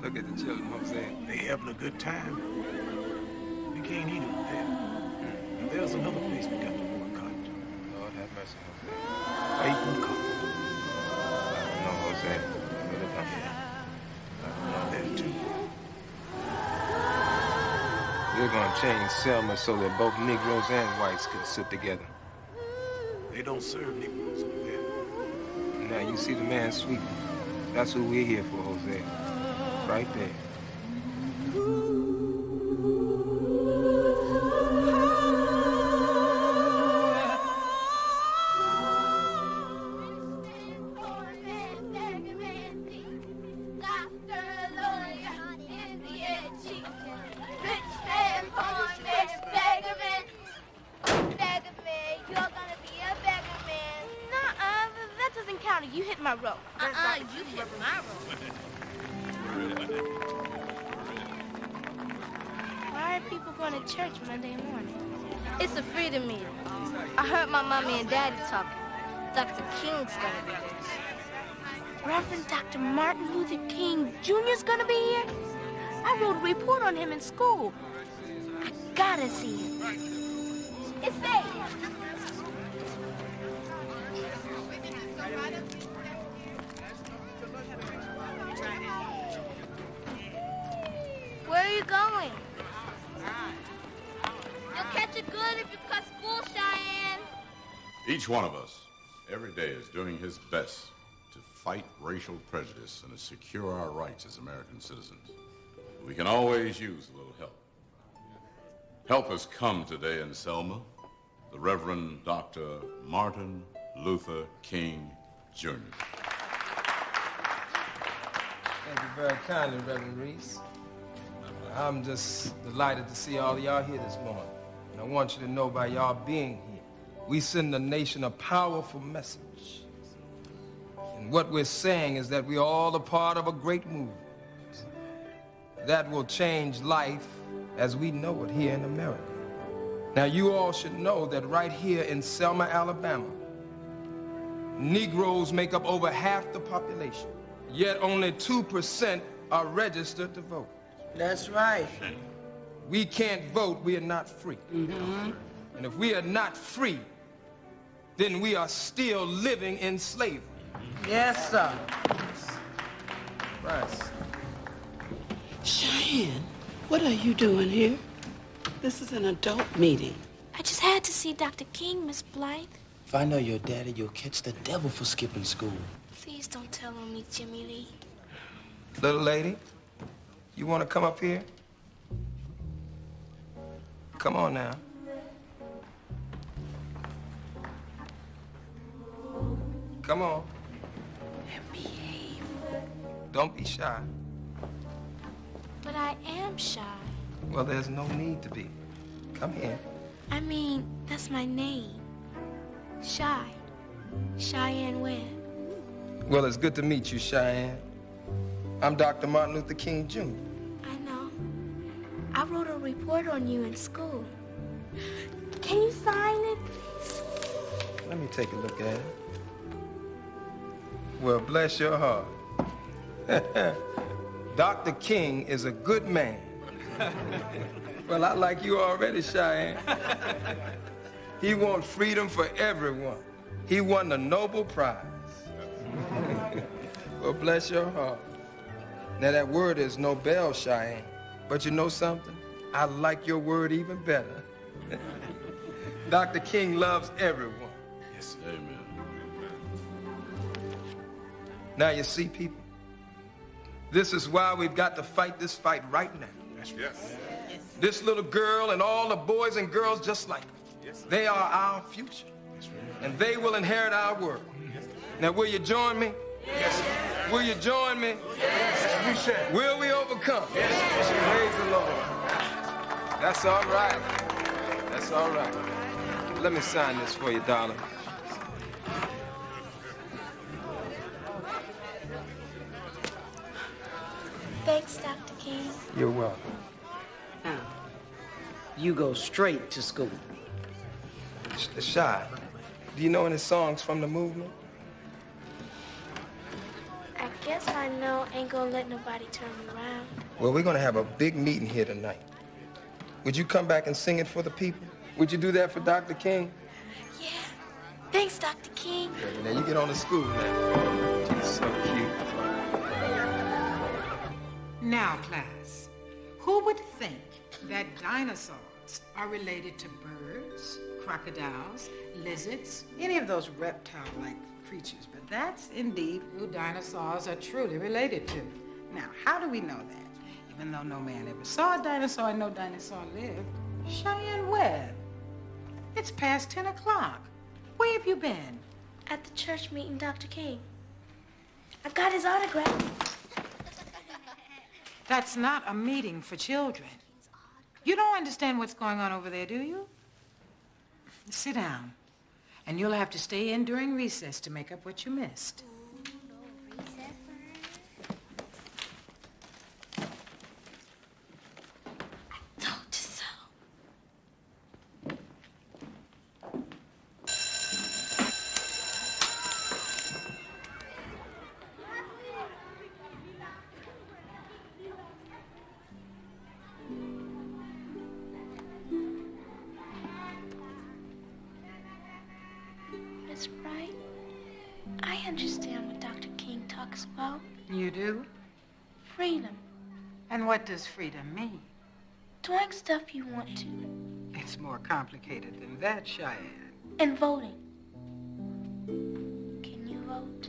Look at the children, Jose. They having a good time. We can't eat over there. Now, there's another place we got to boycott. Lord have mercy, Jose. Faith and Coffee. No, Jose. I really don't. There, too. We're going to change Selma so that both Negroes and whites can sit together. They don't serve Negroes over there. Now, you see the man sweeping. That's who we're here for, Jose. Right there. You hit my rope. You hit my rope. Why are people going to church Monday morning? It's a freedom meeting. I heard my mommy and daddy talking. Dr. King's gonna be there. Reverend Dr. Martin Luther King Jr.'s gonna be here? I wrote a report on him in school. I gotta see him. It's safe. Where are you going? You'll catch it good if you cut school, Cheyenne. Each one of us, every day, is doing his best to fight racial prejudice and to secure our rights as American citizens. We can always use a little help. Help has come today in Selma, the Reverend Dr. Martin Luther King, Jr. Thank you very kindly, Reverend Reese. I'm just delighted to see all of y'all here this morning. And I want you to know by y'all being here, we send the nation a powerful message. And what we're saying is that we are all a part of a great movement that will change life as we know it here in America. Now, you all should know that right here in Selma, Alabama, Negroes make up over half the population, yet only 2% are registered to vote. That's right. We can't vote, we are not free. Mm-hmm. And if we are not free, then we are still living in slavery. Yes, sir. Right. Cheyenne, what are you doing here? This is an adult meeting. I just had to see Dr. King, Miss Blythe. If I know your daddy, you'll catch the devil for skipping school. Please don't tell on me, Jimmy Lee. Little lady, you want to come up here? Come on now. Come on. And behave. Don't be shy. But I am shy. Well, there's no need to be. Come here. I mean, that's my name. Shy. Cheyenne Webb. Well, it's good to meet you, Cheyenne. I'm Dr. Martin Luther King, Jr. I know. I wrote a report on you in school. Can you sign it? Let me take a look at it. Well, bless your heart. Dr. King is a good man. Well, I like you already, Cheyenne. He wants freedom for everyone. He won the Nobel Prize. Well, bless your heart. Now, that word is Nobel, Cheyenne. But you know something? I like your word even better. Dr. King loves everyone. Yes, amen. Now, you see, people, this is why we've got to fight this fight right now. Yes. This little girl and all the boys and girls just like her, they are our future. And they will inherit our world. Now, will you join me? Yes. Will you join me? Yes. We shall. Will we overcome? Yes. Praise the Lord. That's all right. That's all right. Let me sign this for you, darling. Thanks, Dr. King. You're welcome. Now, you go straight to school. Shy, do you know any songs from the movement? I guess I know ain't gonna let nobody turn me around. Well, we're gonna have a big meeting here tonight. Would you come back and sing it for the people? Would you do that for Dr. King? Yeah. Thanks, Dr. King. Good. Now you get on to school now. She's so cute. Now, class, who would think that dinosaurs are related to birds, crocodiles, lizards, any of those reptile-like creatures? But that's indeed who dinosaurs are truly related to. Now, how do we know that? Even though no man ever saw a dinosaur and no dinosaur lived. Cheyenne Webb, it's past 10 o'clock. Where have you been? At the church meeting, Dr. King. I got his autograph. That's not a meeting for children. You don't understand what's going on over there, do you? Sit down, and you'll have to stay in during recess to make up what you missed. Told you so. Miss Wright, I understand what Dr. King talks about. You do? Freedom. And what does freedom mean? Doing stuff you want to. It's more complicated than that, Cheyenne. And voting. Can you vote?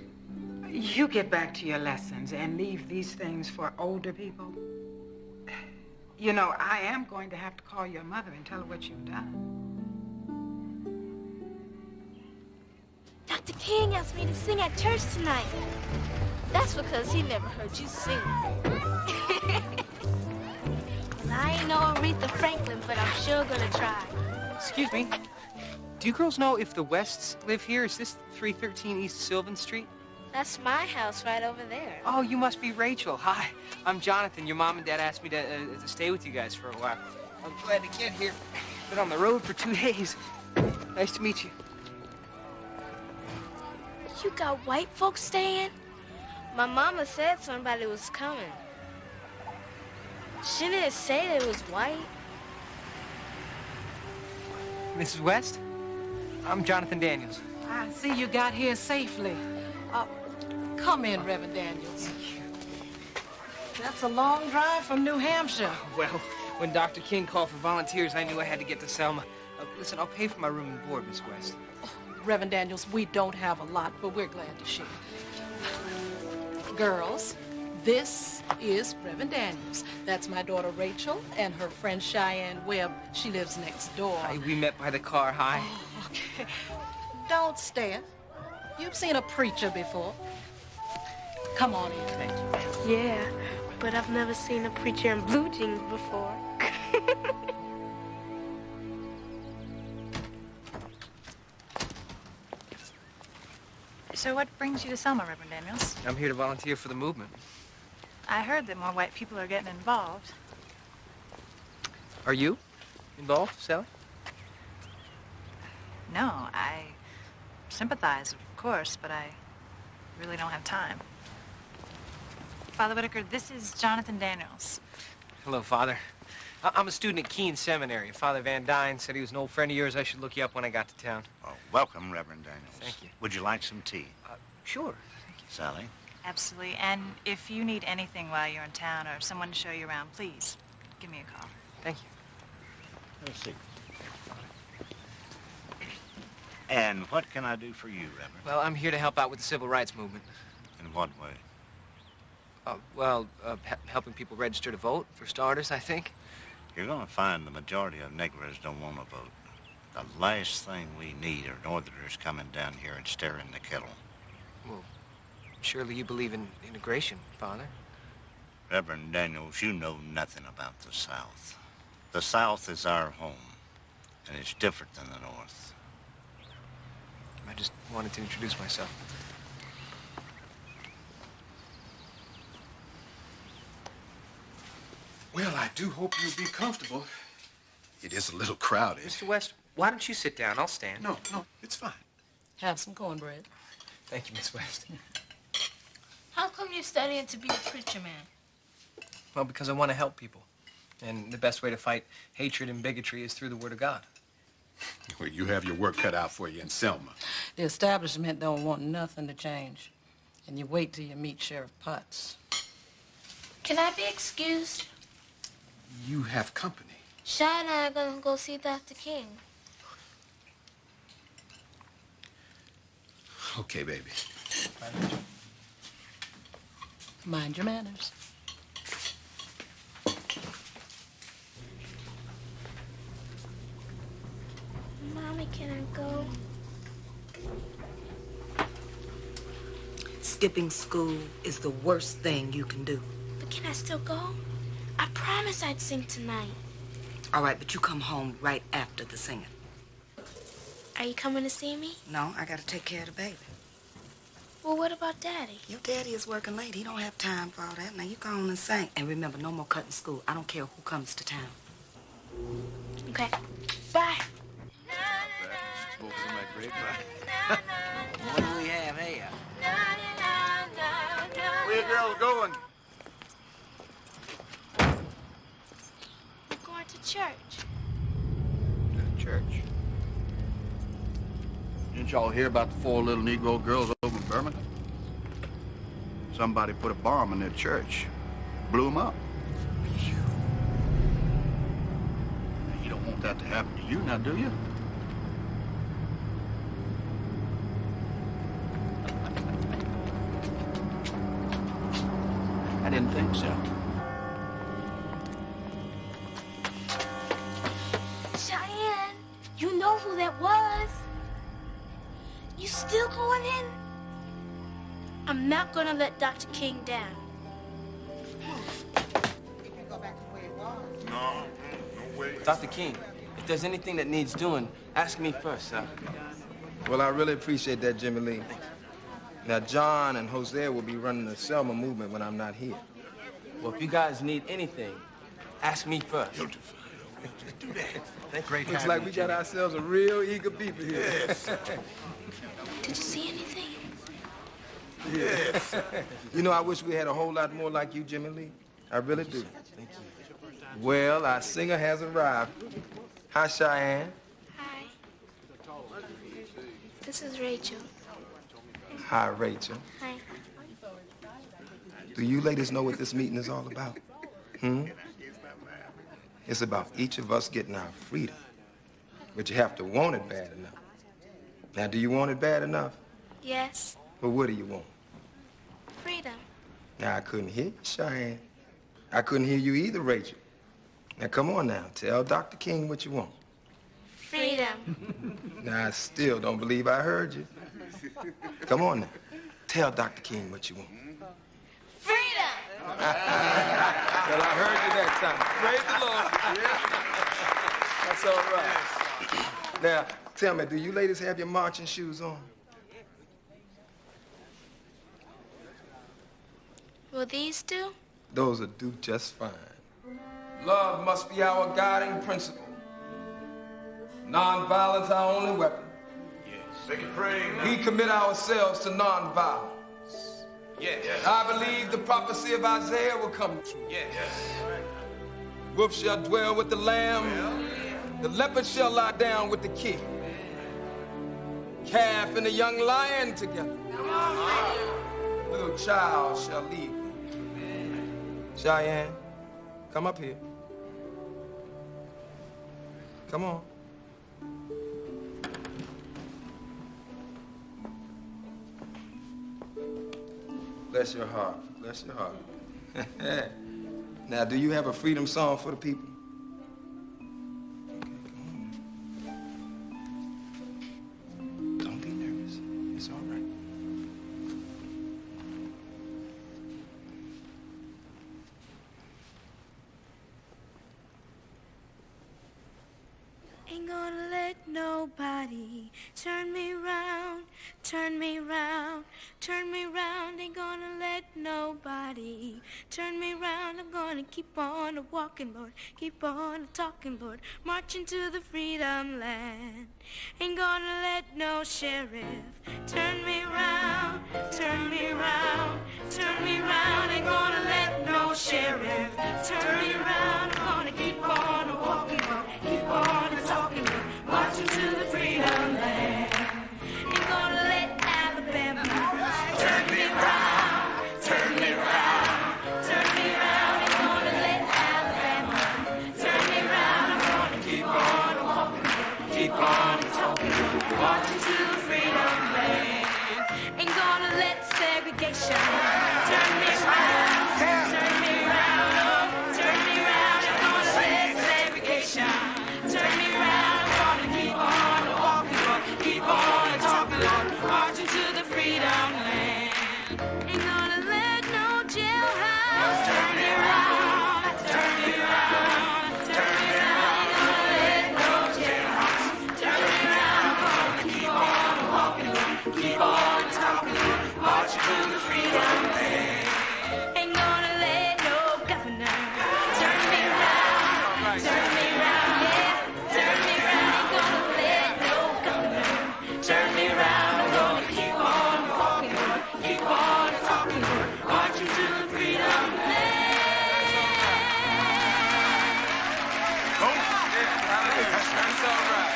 You get back to your lessons and leave these things for older people. You know, I am going to have to call your mother and tell her what you've done. Dr. King asked me to sing at church tonight. That's because he never heard you sing. Well, I ain't no Aretha Franklin, but I'm sure gonna try. Excuse me. Do you girls know if the Wests live here? Is this 313 East Sylvan Street? That's my house right over there. Oh, you must be Rachel. Hi, I'm Jonathan. Your mom and dad asked me to stay with you guys for a while. I'm glad to get here. Been on the road for 2 days. Nice to meet you. You got white folks staying? My mama said somebody was coming. She didn't say it was white. Mrs. West, I'm Jonathan Daniels. I see you got here safely. Come in, Reverend Daniels. That's a long drive from New Hampshire. Well, when Dr. King called for volunteers, I knew I had to get to Selma. Listen, I'll pay for my room and board, Miss West. Reverend Daniels, we don't have a lot, but we're glad to share. Girls, this is Reverend Daniels. That's my daughter Rachel and her friend Cheyenne Webb. She lives next door. Hi, we met by the car. Hi. Oh, okay. Don't stare. You've seen a preacher before. Come on in. Thank you. Yeah, but I've never seen a preacher in blue jeans before. So what brings you to Selma, Reverend Daniels? I'm here to volunteer for the movement. I heard that more white people are getting involved. Are you involved, Sally? No, I sympathize, of course, but I really don't have time. Father Whitaker, this is Jonathan Daniels. Hello, Father. I'm a student at Keene Seminary. Father Van Dyne said he was an old friend of yours. I should look you up when I got to town. Oh, welcome, Reverend Daniels. Thank you. Would you like some tea? Sure. Thank you. Sally? Absolutely. And if you need anything while you're in town or someone to show you around, please give me a call. Thank you. Let's see. And what can I do for you, Reverend? Well, I'm here to help out with the civil rights movement. In what way? Helping people register to vote, for starters, I think. You're going to find the majority of Negroes don't want to vote. The last thing we need are Northerners coming down here and stirring the kettle. Well, surely you believe in integration, Father. Reverend Daniels, you know nothing about the South. The South is our home, and it's different than the North. I just wanted to introduce myself. Well, I do hope you'll be comfortable. It is a little crowded. Mr. West, why don't you sit down? I'll stand. No, it's fine. Have some cornbread. Thank you, Miss West. How come you're studying to be a preacher man? Well, because I want to help people. And the best way to fight hatred and bigotry is through the Word of God. Well, you have your work cut out for you in Selma. The establishment don't want nothing to change. And you wait till you meet Sheriff Potts. Can I be excused? You have company. Shy and I are gonna go see Dr. King. Okay, baby. Mind your manners. Mommy, can I go? Skipping school is the worst thing you can do. But can I still go? I promised I'd sing tonight. All right, but you come home right after the singing. Are you coming to see me? No, I gotta take care of the baby. Well, what about Daddy? Your daddy is working late. He don't have time for all that. Now, you go on and sing. And remember, no more cutting school. I don't care who comes to town. Okay. Bye. What do we have here? Where you girls going? We're going to church. Church. Didn't y'all hear about the 4 little Negro girls over in Birmingham? Somebody put a bomb in their church. Blew them up. You don't want that to happen to you now, do you? I didn't think so. Cheyenne, you know who that was. You still going in? I'm not gonna let Dr. King down. No way. Dr. King, if there's anything that needs doing, ask me first, sir. Well, I really appreciate that, Jimmy Lee. Now, John and Jose will be running the Selma movement when I'm not here. Well, if you guys need anything, ask me first. You'll do fine. Just do that. Great. Looks like we got ourselves a real eager people here. Yes. Did you see anything? Yes. You know, I wish we had a whole lot more like you, Jimmy Lee. I really do. Thank you. Well, our singer has arrived. Hi, Cheyenne. Hi. This is Rachel. Hi, Rachel. Hi. Do you ladies know what this meeting is all about? It's about each of us getting our freedom. But you have to want it bad enough. Now, do you want it bad enough? Yes. But what do you want? Freedom. Now, I couldn't hear you, Cheyenne. I couldn't hear you either, Rachel. Now, come on now. Tell Dr. King what you want. Freedom. Now, I still don't believe I heard you. Come on now. Tell Dr. King what you want. Freedom. Well, I heard you that time. Praise the Lord. Yeah. That's all right. Now, tell me, do you ladies have your marching shoes on? Will these do? Those will do just fine. Love must be our guiding principle. Nonviolence our only weapon. Yes. Make it pray. We commit ourselves to nonviolence. Yes. I believe the prophecy of Isaiah will come true. Yes. Wolf shall dwell with the lamb. The leopard shall lie down with the kid. Calf and the young lion together. Little child shall lead them. Cheyenne, come up here. Come on. Bless your heart. Bless your heart. Now, do you have a freedom song for the people? Okay, come on. Don't be nervous. It's all right. Ain't gonna let nobody turn me round, turn me round, turn me round. Ain't gonna let nobody turn me round. I'm gonna keep on walking, Lord, keep on talking, Lord, marching to the freedom land. Ain't gonna let no sheriff turn me round, turn me round, turn sheriff. Turn me around, I'm gonna keep on walking, keep on talking, marching to the freedom land. Ain't gonna let Alabama turn me around, turn me around, turn me around. Ain't gonna let Alabama turn me around. I'm gonna keep on walking, keep on talking, marching to the freedom land. Ain't gonna let segregation turn me around, turn me around, oh, turn me around. Ain't gonna let segregation turn me around. I'm gonna keep on walking, keep on talking, marching to the freedom land. Ain't gonna let no jailhouse turn me around, turn me around, turn me around. Ain't gonna let no jailhouse turn me around. I'm gonna keep on walking, keep on talking, marching to the freedom land. Ain't gonna let no governor turn me around, turn me around, yeah, turn me around. Ain't gonna let no governor turn me around. I'm gonna keep on walking, keep on talking, marching to the freedom land. That's all right.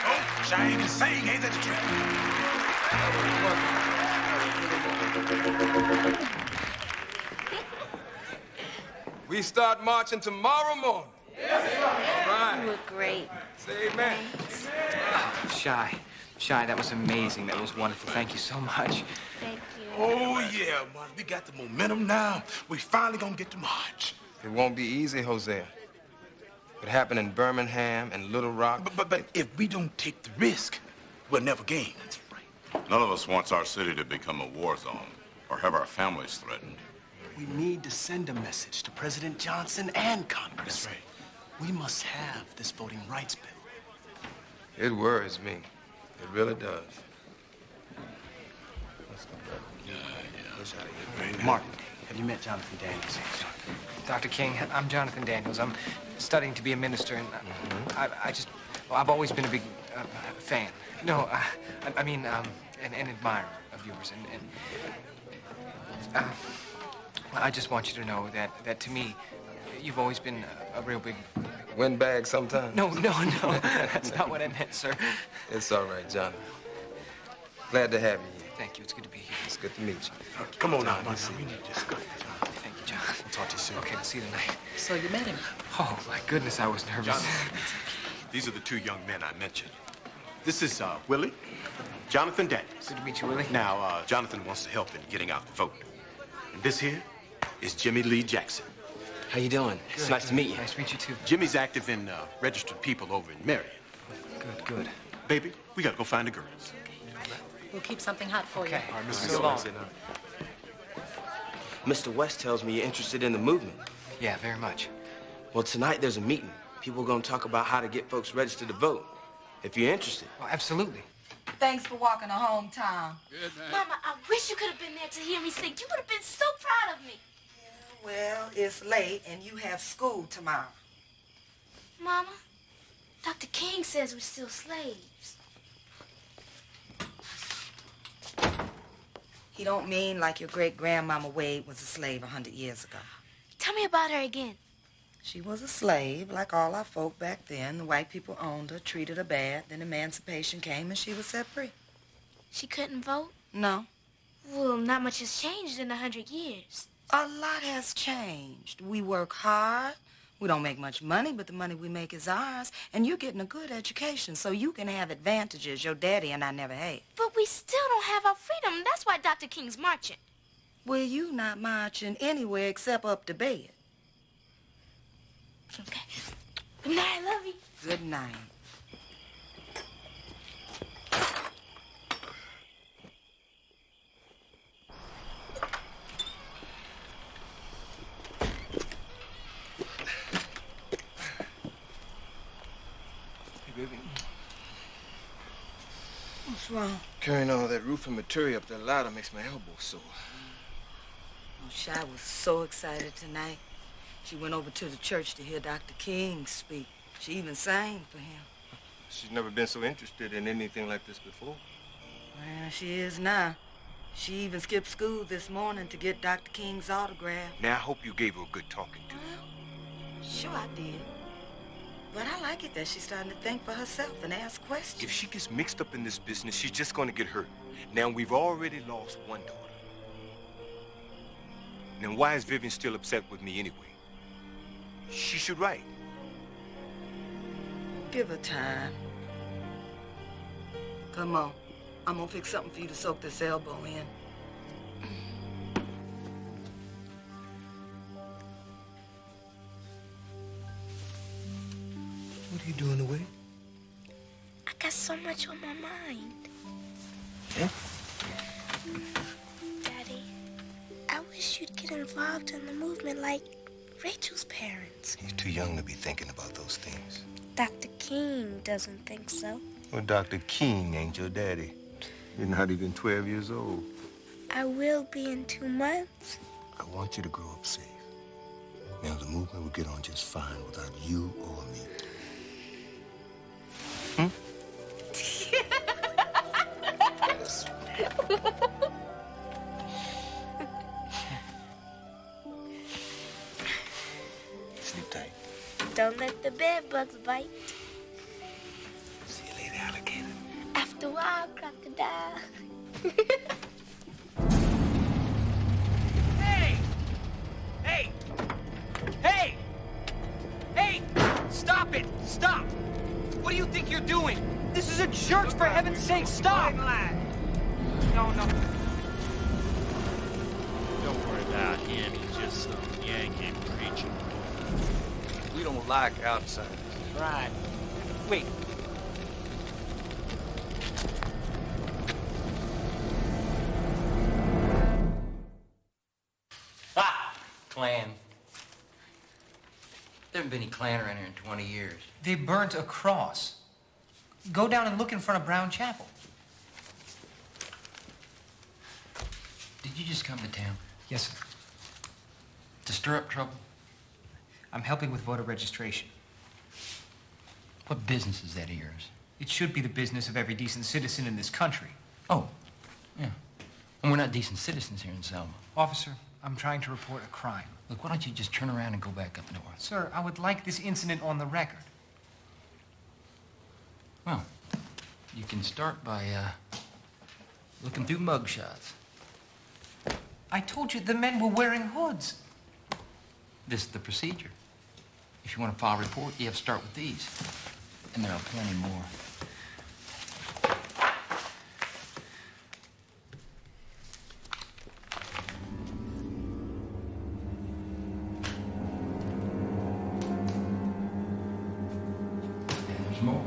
Oh, Cheyenne can sing, ain't that the trick? We start marching tomorrow morning. All right. You look great. Say amen. Shy, that was amazing. That was wonderful. Thank you so much. Thank you. Oh, yeah, man. We got the momentum now. We finally gonna get to march. It won't be easy, Hosea. It happened in Birmingham and Little Rock. But if we don't take the risk, we'll never gain. That's right. None of us wants our city to become a war zone or have our families threatened. We need to send a message to President Johnson and Congress. That's right. We must have this voting rights bill. It worries me. It really does. Martin, have you met Jonathan Daniels? Dr. King, I'm Jonathan Daniels. I'm studying to be a minister, and I've always been a big fan. No, I mean, an admirer of yours, and I just want you to know that to me, you've always been a real big windbag sometimes. No, that's not what I meant, sir. It's all right, John. Glad to have you here. Thank you. It's good to be here. It's good to meet you. Come on now, Martin. We need to go. Thank you, John. We'll talk to you soon. Okay, we'll see you tonight. So you met him? Oh, my goodness, I was nervous. John, these are the two young men I mentioned. This is Willie, Jonathan Daniels. Good to meet you, Willie. Now, Jonathan wants to help in getting out the vote. And this here is Jimmy Lee Jackson. How you doing? Good, It's nice to meet you. Nice to meet you, too. Jimmy's active in registered people over in Marion. Good. Baby, we gotta go find the girls. We'll keep something hot for you. Okay. All right, Mr. So long. West. Mr. West tells me you're interested in the movement. Yeah, very much. Well, tonight there's a meeting. People are going to talk about how to get folks registered to vote. If you're interested. Well, absolutely. Thanks for walking a hometown. Good, Mama, I wish you could have been there to hear me sing. You would have been so proud of me. Well, it's late and you have school tomorrow. Mama, Dr. King says we're still slaves. He don't mean like your great-grandmama Wade was a slave 100 years ago. Tell me about her again. She was a slave, like all our folk back then. The white people owned her, treated her bad. Then emancipation came and she was set free. She couldn't vote? No. Well, not much has changed in 100 years. A lot has changed. We work hard. We don't make much money, but the money we make is ours. And you're getting a good education, so you can have advantages your daddy and I never had. But we still don't have our freedom. That's why Dr. King's marching. Well, you not marching anywhere except up to bed. Okay. Good night, I love you. Good night. What's wrong? Carrying all that roofing material up that ladder makes my elbow sore. Oh, Shy was so excited tonight. She went over to the church to hear Dr. King speak. She even sang for him. She's never been so interested in anything like this before. Well, she is now. She even skipped school this morning to get Dr. King's autograph. Now, I hope you gave her a good talking to. Sure I did. But I like it that she's starting to think for herself and ask questions. If she gets mixed up in this business, she's just going to get hurt. Now, we've already lost one daughter. Then why is Vivian still upset with me anyway? She should write. Give her time. Come on. I'm gonna fix something for you to soak this elbow in. What are you doing away? I got so much on my mind. Yeah? Daddy, I wish you'd get involved in the movement like Rachel's parents. You're too young to be thinking about those things. Dr. King doesn't think so. Well, Dr. King ain't your daddy. You're not even 12 years old. I will be in 2 months. I want you to grow up safe. Now, the movement will get on just fine without you or me. Sleep tight. Don't let the bed bugs bite. See you later, alligator. After a while, crocodile. Hey! Hey! Hey! Hey! Stop it! Stop! What do you think you're doing? This is a church, for heaven's sake, stop! No, no. Don't worry about him. He's just some Yankee preacher. We don't like outsiders. Right. Wait. Ah! Klan. There haven't been any Klan around here in 20 years. They burnt a cross. Go down and look in front of Brown Chapel. Did you just come to town? Yes, sir. To stir up trouble? I'm helping with voter registration. What business is that of yours? It should be the business of every decent citizen in this country. Oh, yeah. And we're not decent citizens here in Selma. Officer, I'm trying to report a crime. Look, why don't you just turn around and go back up north? Sir, I would like this incident on the record. Well, you can start by, looking through mugshots. I told you the men were wearing hoods. This is the procedure. If you want to file a report, you have to start with these. And there are plenty more. There's more.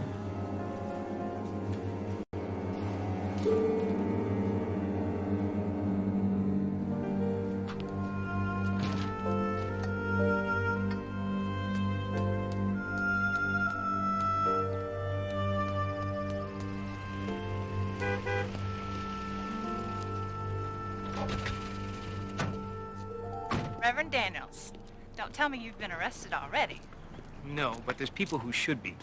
Reverend Daniels, don't tell me you've been arrested already. No, but there's people who should be.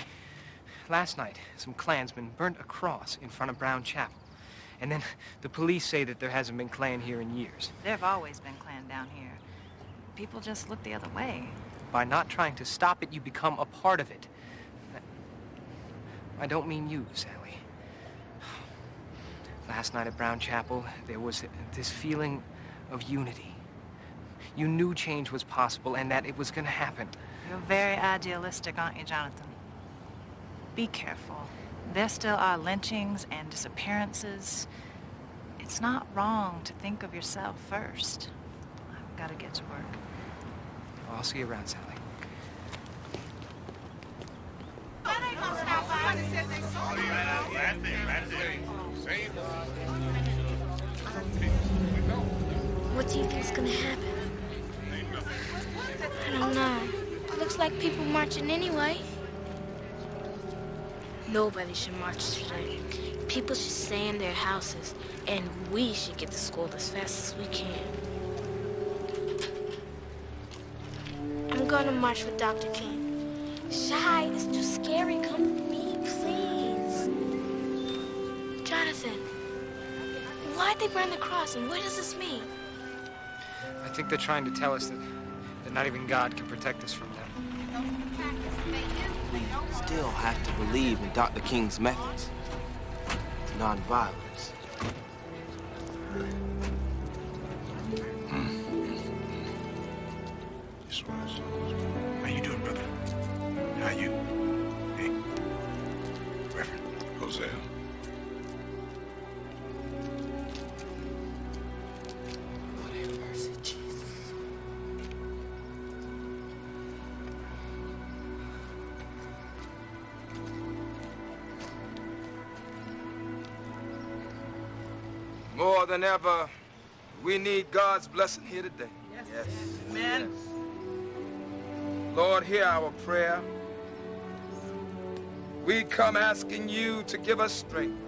Last night, some Klansmen burnt a cross in front of Brown Chapel. And then the police say that there hasn't been Klan here in years. There have always been Klan down here. People just look the other way. By not trying to stop it, you become a part of it. I don't mean you, Sally. Last night at Brown Chapel, there was this feeling of unity. You knew change was possible and that it was going to happen. You're very idealistic, aren't you, Jonathan? Be careful. There still are lynchings and disappearances. It's not wrong to think of yourself first. I've got to get to work. I'll see you around, Sally. What do you think's gonna happen? I don't know. Looks like people marching anyway. Nobody should march today. People should stay in their houses, and we should get to school as fast as we can. I'm gonna march with Dr. King. Shy, it's too scary. Come with me, please. Jonathan, what Why'd they burn the cross, and what does this mean? I think they're trying to tell us that not even God can protect us from them. We still have to believe in Dr. King's methods. Nonviolence. How you doing, brother? How you? Hey, Reverend. Hosea. Lord have mercy, Jesus. More than ever, we need God's blessing here today. Yes. Amen. Lord, hear our prayer. We come asking you to give us strength.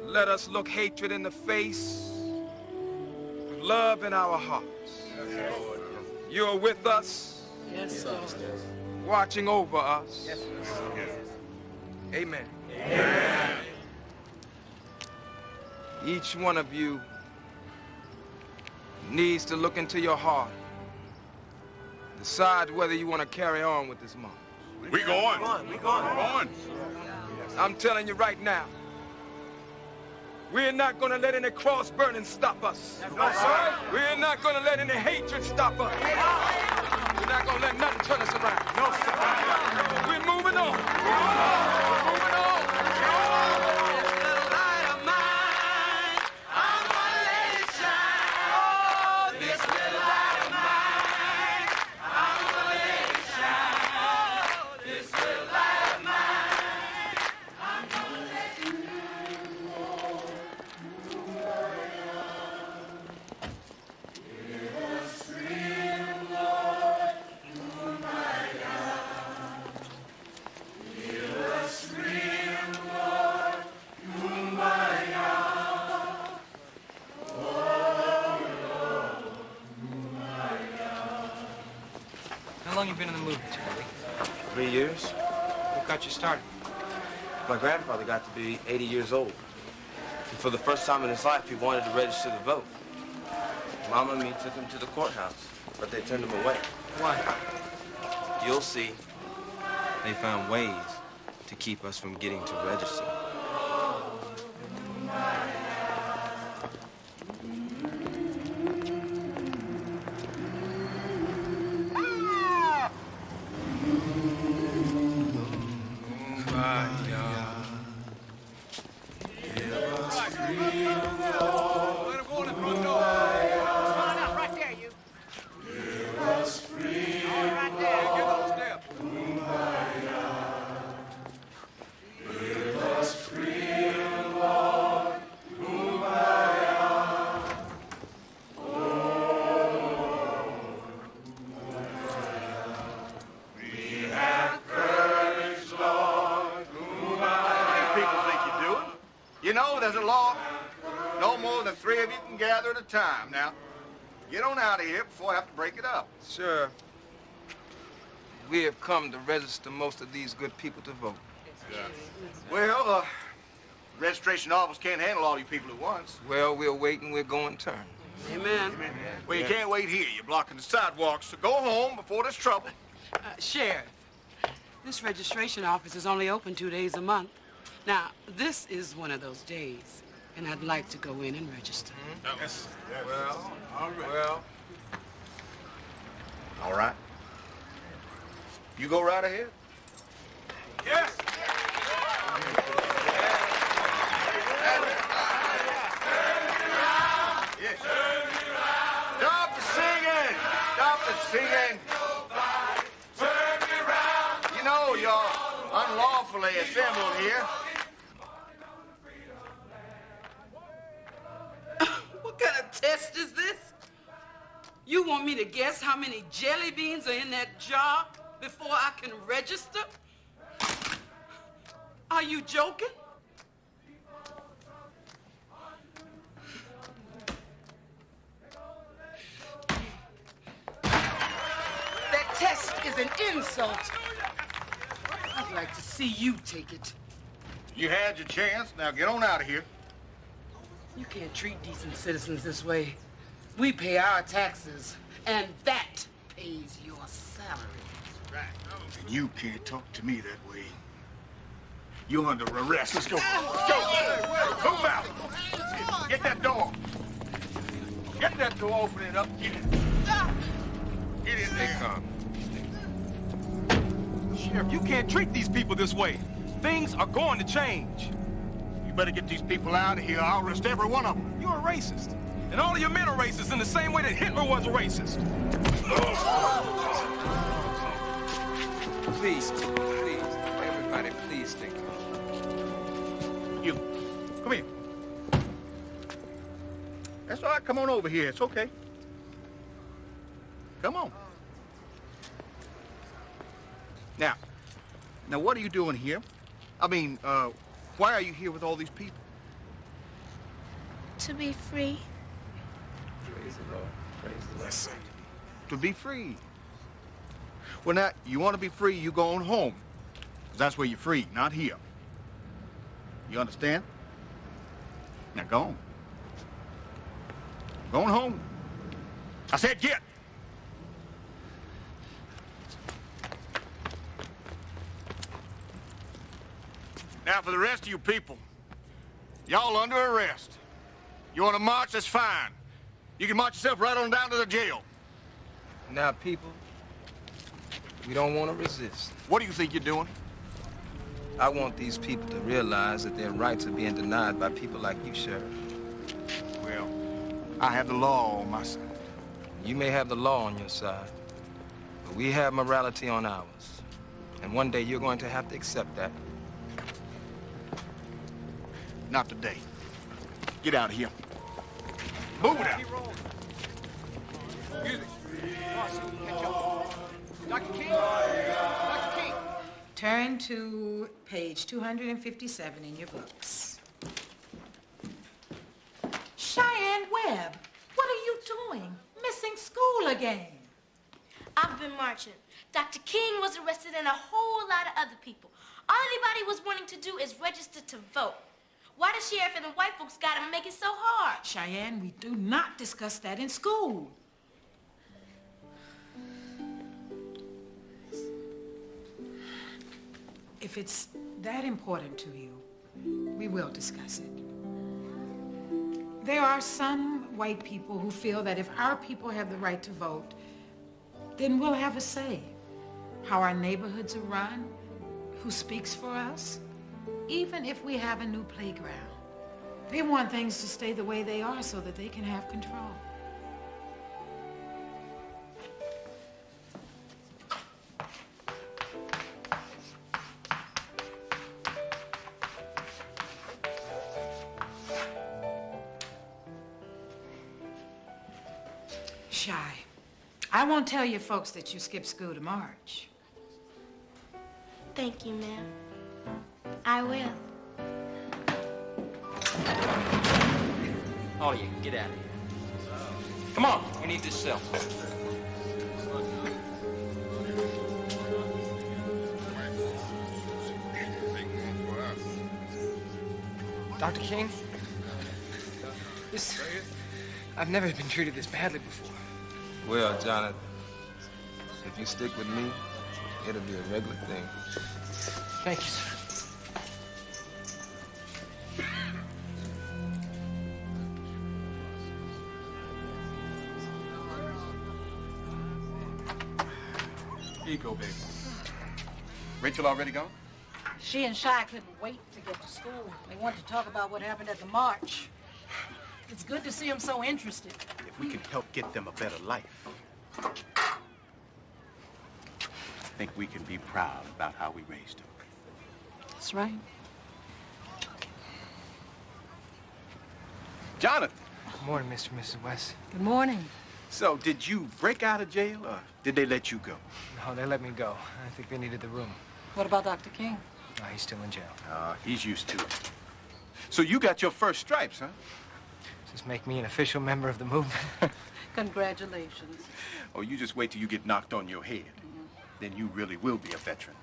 Let us look hatred in the face, with love in our hearts. You are with us, Yes, Lord. watching over us. Amen. Each one of you needs to look into your heart. Decide whether you want to carry on with this march. We going. We going. I'm telling you right now, we're not going to let any cross burning stop us. We're not going to let any hatred stop us. We're not going to let nothing turn us around. No, sir. We're moving on. We're moving on. How long you been in the movement, Charlie? 3 years. What got you started? My grandfather got to be 80 years old. And for the first time in his life, he wanted to register to vote. Mama and me took him to the courthouse, but they turned him away. Why? You'll see. They found ways to keep us from getting to register. You know, there's a law. No more than 3 of you can gather at a time. Now, get on out of here before I have to break it up. Sir, we have come to register most of these good people to vote. Well, registration office can't handle all you people at once. Well, we're waiting, we're going turn. Amen. Well, you can't wait here. You're blocking the sidewalks, so go home before there's trouble. Sheriff, this registration office is only open 2 days a month. Now, this is one of those days, and I'd like to go in and register. Yes. Well, all right. Well. All right. You go right ahead. Yes. Stop the singing! Stop the singing! You know you're unlawfully assembled here. What kind of test is this? You want me to guess how many jelly beans are in that jar before I can register? Are you joking? That test is an insult. I'd like to see you take it. You had your chance. Now get on out of here. You can't treat decent citizens this way. We pay our taxes, and that pays your salary. Right. And you can't talk to me that way. You're under arrest. Let's go. Let's go. Move out. Get that door. Get that door. Open it up. Get in. Get in there. Calm. Sheriff, you can't treat these people this way. Things are going to change. You better get these people out of here. I'll arrest every one of them. You're a racist. And all of your men are racist in the same way that Hitler was a racist. Please, everybody, please stay calm. You, come here. That's all right. Come on over here. It's okay. Come on. Now, what are you doing here? I mean, why are you here with all these people? To be free. Praise the Lord. Praise the Lord. Listen, to be free. Well, now, you want to be free, you go on home. 'Cause that's where you're free, not here. You understand? Now, go on. Go on home. I said get. Now, for the rest of you people, y'all under arrest. You want to march, that's fine. You can march yourself right on down to the jail. Now, people, we don't want to resist. What do you think you're doing? I want these people to realize that their rights are being denied by people like you, Sheriff. Well, I have the law on my side. You may have the law on your side, but we have morality on ours. And one day you're going to have to accept that. Not today. Get out of here. Move it out. Excuse me. Catch up. Dr. King? Dr. King? Turn to page 257 in your books. Cheyenne Webb, what are you doing? Missing school again. I've been marching. Dr. King was arrested and a whole lot of other people. All anybody was wanting to do is register to vote. Why the sheriff and the white folks gotta make it so hard? Cheyenne, we do not discuss that in school. If it's that important to you, we will discuss it. There are some white people who feel that if our people have the right to vote, then we'll have a say. How our neighborhoods are run, who speaks for us, even if we have a new playground. They want things to stay the way they are so that they can have control. Shy, I won't tell your folks that you skipped school to march. Thank you, ma'am. I will. All of you, get out of here. Come on, we need this cell. Dr. King? I've never been treated this badly before. Well, Jonathan, if you stick with me, it'll be a regular thing. Thank you, sir. Here you go, baby. Rachel already gone? She and Shy couldn't wait to get to school. They wanted to talk about what happened at the march. It's good to see them so interested. If we can help get them a better life, I think we can be proud about how we raised them. That's right. Jonathan. Good morning, Mr. and Mrs. West. Good morning. So, did you break out of jail, or did they let you go? No, they let me go. I think they needed the room. What about Dr. King? No, he's still in jail. He's used to it. So you got your first stripes, huh? Does this make me an official member of the movement? Congratulations. Oh, you just wait till you get knocked on your head. Then you really will be a veteran.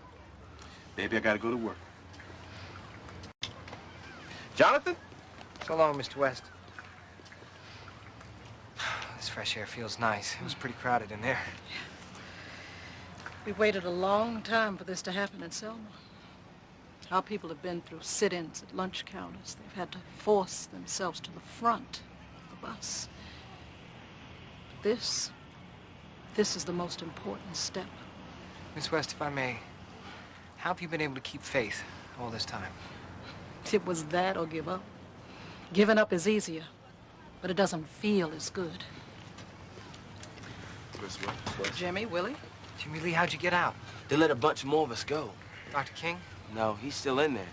Baby, I gotta go to work. Jonathan? So long, Mr. West. This fresh air feels nice. It was pretty crowded in there. We waited a long time for this to happen in Selma. Our people have been through sit-ins at lunch counters. They've had to force themselves to the front of the bus. This is the most important step. Miss West, if I may, how have you been able to keep faith all this time? It was that or give up. Giving up is easier, but it doesn't feel as good. Jimmy, Willie? Jimmy Lee, how'd you get out? They let a bunch more of us go. Dr. King? No, he's still in there.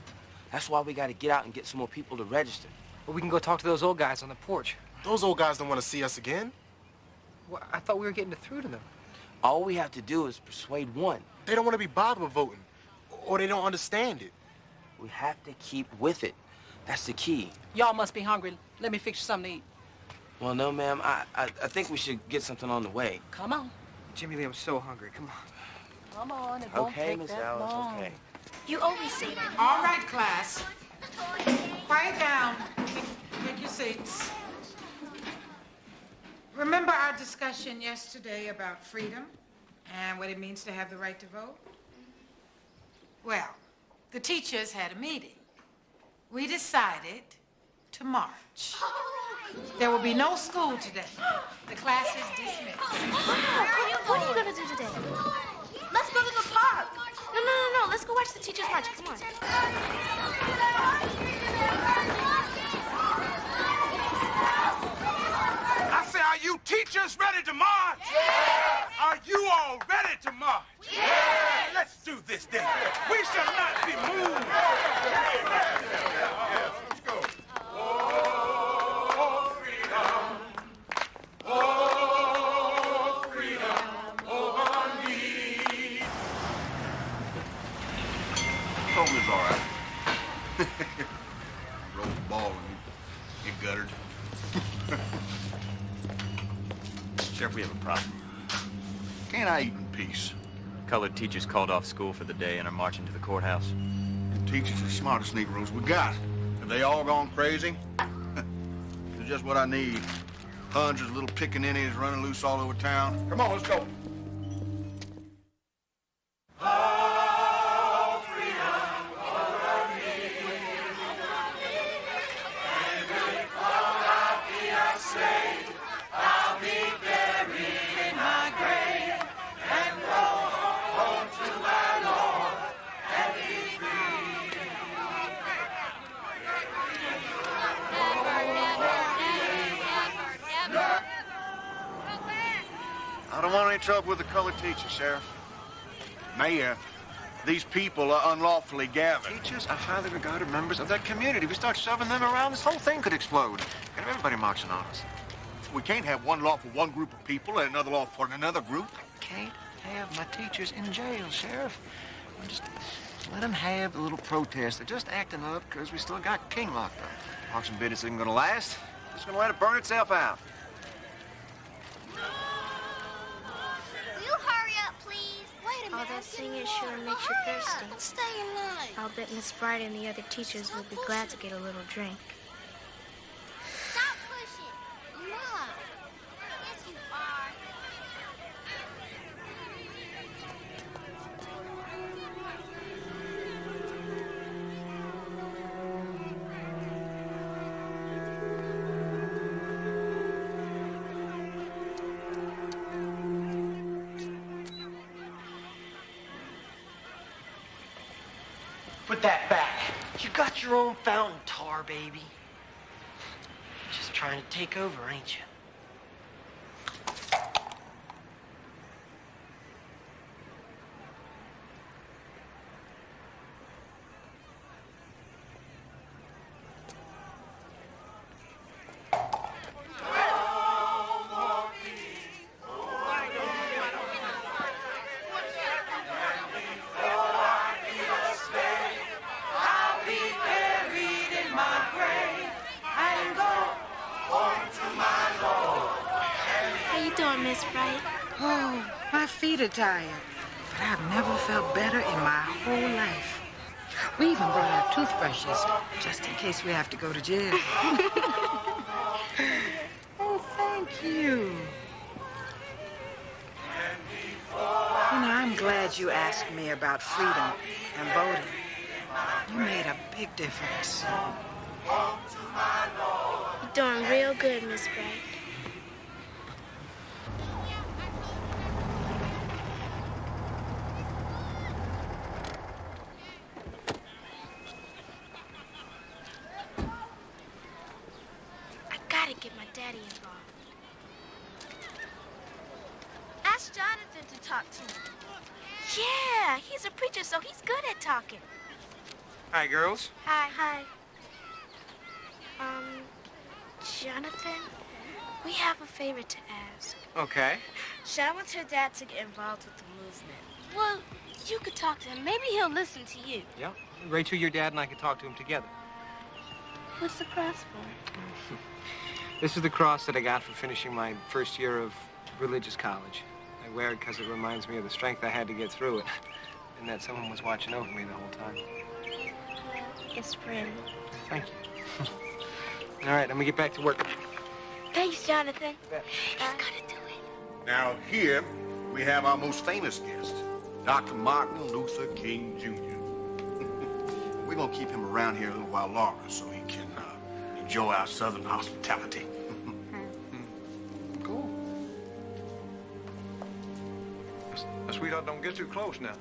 That's why we got to get out and get some more people to register. Well, we can go talk to those old guys on the porch. Those old guys don't want to see us again. Well, I thought we were getting through to them. All we have to do is persuade one. They don't want to be bothered with voting, or they don't understand it. We have to keep with it. That's the key. Y'all must be hungry. Let me fix you something to eat. Well, no, ma'am. I think we should get something on the way. Come on. Jimmy Lee, I'm so hungry. Come on. Come on. It won't Okay, take Miss that Alice, long. okay. You always say that. All right, class. Quiet down. Take your seats. Remember our discussion yesterday about freedom and what it means to have the right to vote? Well, the teachers had a meeting. We decided to march. There will be no school today. The class is dismissed. What are you gonna do today? Let's go to the park. No. Let's go watch the teachers march. Come on. I say, are you teachers ready to march? Yeah! Are you all ready to march? Yeah! Let's do this then. We shall not be moved. Let's go. Oh, freedom. Oh, freedom over me. Home is all right. Roll the ball and get guttered. Sheriff, we have a problem. Can't I eat in peace? Colored teachers called off school for the day and are marching to the courthouse. The teachers are the smartest Negroes we got. Have they all gone crazy? It's just what I need. Hundreds of little pickaninnies running loose all over town. Come on, let's go. I don't want any trouble with the colored teachers, Sheriff. Mayor, these people are unlawfully gathered. Teachers are highly regarded members of that community. We start shoving them around, this whole thing could explode. Got everybody marching on us. We can't have one law for one group of people and another law for another group. Can't have my teachers in jail, Sheriff. We'll just let them have the little protest. They're just acting up because we still got King locked up. Auction business isn't gonna last. Just gonna let it burn itself out. Will you hurry up, please? Wait a minute. All that singing sure makes you thirsty. Let's stay in line. I'll bet Miss Bright and the other teachers will be glad to get a little drink. Stop pushing. You're not. Yes, you are. Put that back. You got your own fountain, tar baby. Just trying to take over, ain't you? Miss Bright? Oh, my feet are tired. But I've never felt better in my whole life. We even brought our toothbrushes, just in case we have to go to jail. Oh, thank you. You know, I'm glad you asked me about freedom and voting. You made a big difference. You're doing real good, Miss Bright. I gotta get my daddy involved. Ask Jonathan to talk to me. Yeah, he's a preacher, so he's good at talking. Hi, girls. Hi. Hi. Jonathan, we have a favor to ask. Okay. Sha wants her dad to get involved with the movement. Well, you could talk to him. Maybe he'll listen to you. Yeah. Rachel, your dad and I can talk to him together. What's the cross for? This is the cross that I got for finishing my first year of religious college. I wear it because it reminds me of the strength I had to get through it, and that someone was watching over me the whole time. It's pretty. Thank you. All right, let me get back to work. Thanks, Jonathan. He's gonna do it. Now here we have our most famous guest, Dr. Martin Luther King Jr. We're gonna keep him around here a little while longer so he can enjoy our Southern hospitality. Cool. Now, sweetheart, don't get too close now.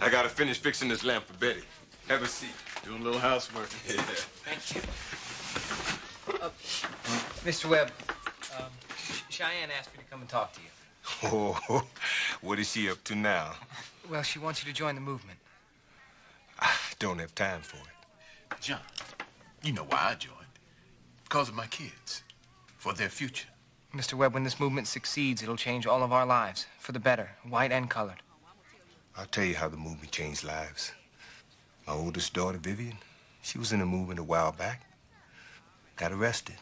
I gotta finish fixing this lamp for Betty. Have a seat. Doing a little housework. Yeah. Thank you. Mr. Webb, Cheyenne asked me to come and talk to you. Oh, what is she up to now? Well, she wants you to join the movement. I don't have time for it. John, you know why I joined. Because of my kids. For their future. Mr. Webb, when this movement succeeds, it'll change all of our lives, for the better, white and colored. I'll tell you how the movement changed lives. My oldest daughter, Vivian, she was in the movement a while back. Got arrested.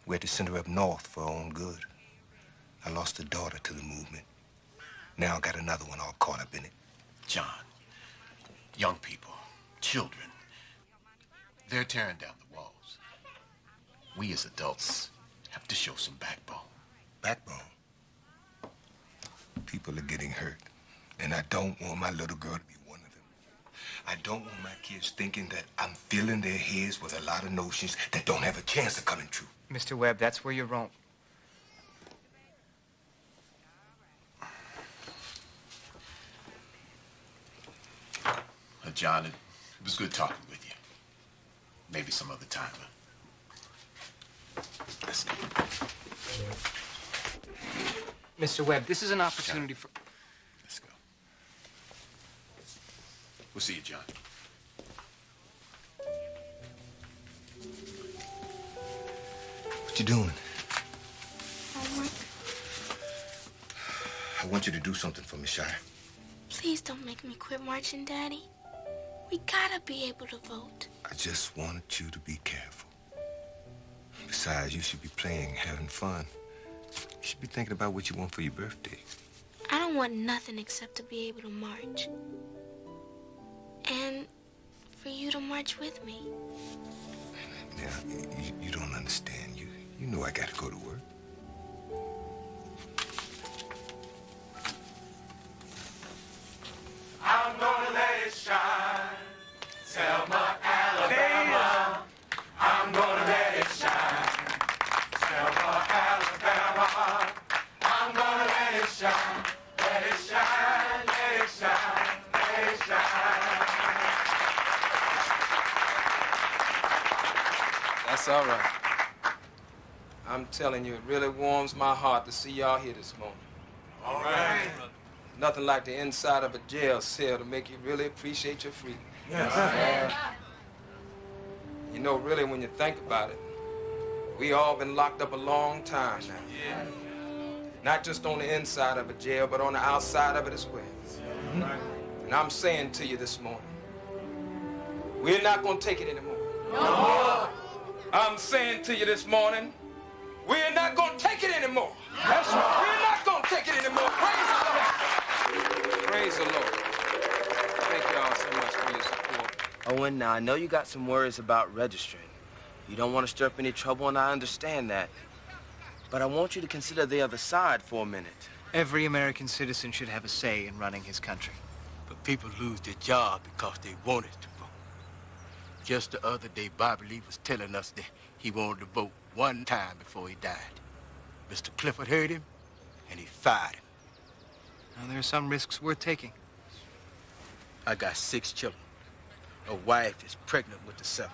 We had to send her up north for her own good. I lost a daughter to the movement. Now I got another one all caught up in it. John, young people, children, they're tearing down the walls. We as adults have to show some backbone. Backbone? People are getting hurt. And I don't want my little girl to be one of them. I don't want my kids thinking that I'm filling their heads with a lot of notions that don't have a chance of coming true. Mr. Webb, that's where you're wrong. John, it was good talking with you. Maybe some other time. Let's go. Mr. Webb, this is an opportunity for... Let's go. We'll see you, John. What you doing? Homework. I want you to do something for me, Shire. Please don't make me quit marching, Daddy. We gotta be able to vote. I just wanted you to be careful. Besides, you should be playing, having fun. You should be thinking about what you want for your birthday. I don't want nothing except to be able to march. And for you to march with me. Now, you don't understand. You know I gotta go to work. I'm gonna let it shine. Selma, Alabama. I'm gonna let it shine. Selma, Alabama. I'm gonna let it shine. Let it shine, let it shine, let it shine. That's all right. I'm telling you, it really warms my heart to see y'all here this morning. All right. Nothing like the inside of a jail cell to make you really appreciate your freedom. Yes. You know, really, when you think about it, we all been locked up a long time now. Yeah. Not just on the inside of a jail, but on the outside of it as well. And I'm saying to you this morning, we're not gonna take it anymore. No. I'm saying to you this morning, we're not gonna take it anymore. That's right. We're not doing. Now, I know you got some worries about registering. You don't want to stir up any trouble, and I understand that. But I want you to consider the other side for a minute. Every American citizen should have a say in running his country. But people lose their job because they wanted to vote. Just the other day, Bobby Lee was telling us that he wanted to vote one time before he died. Mr. Clifford heard him, and he fired him. Now, there are some risks worth taking. I got 6 children. A wife is pregnant with the 7th.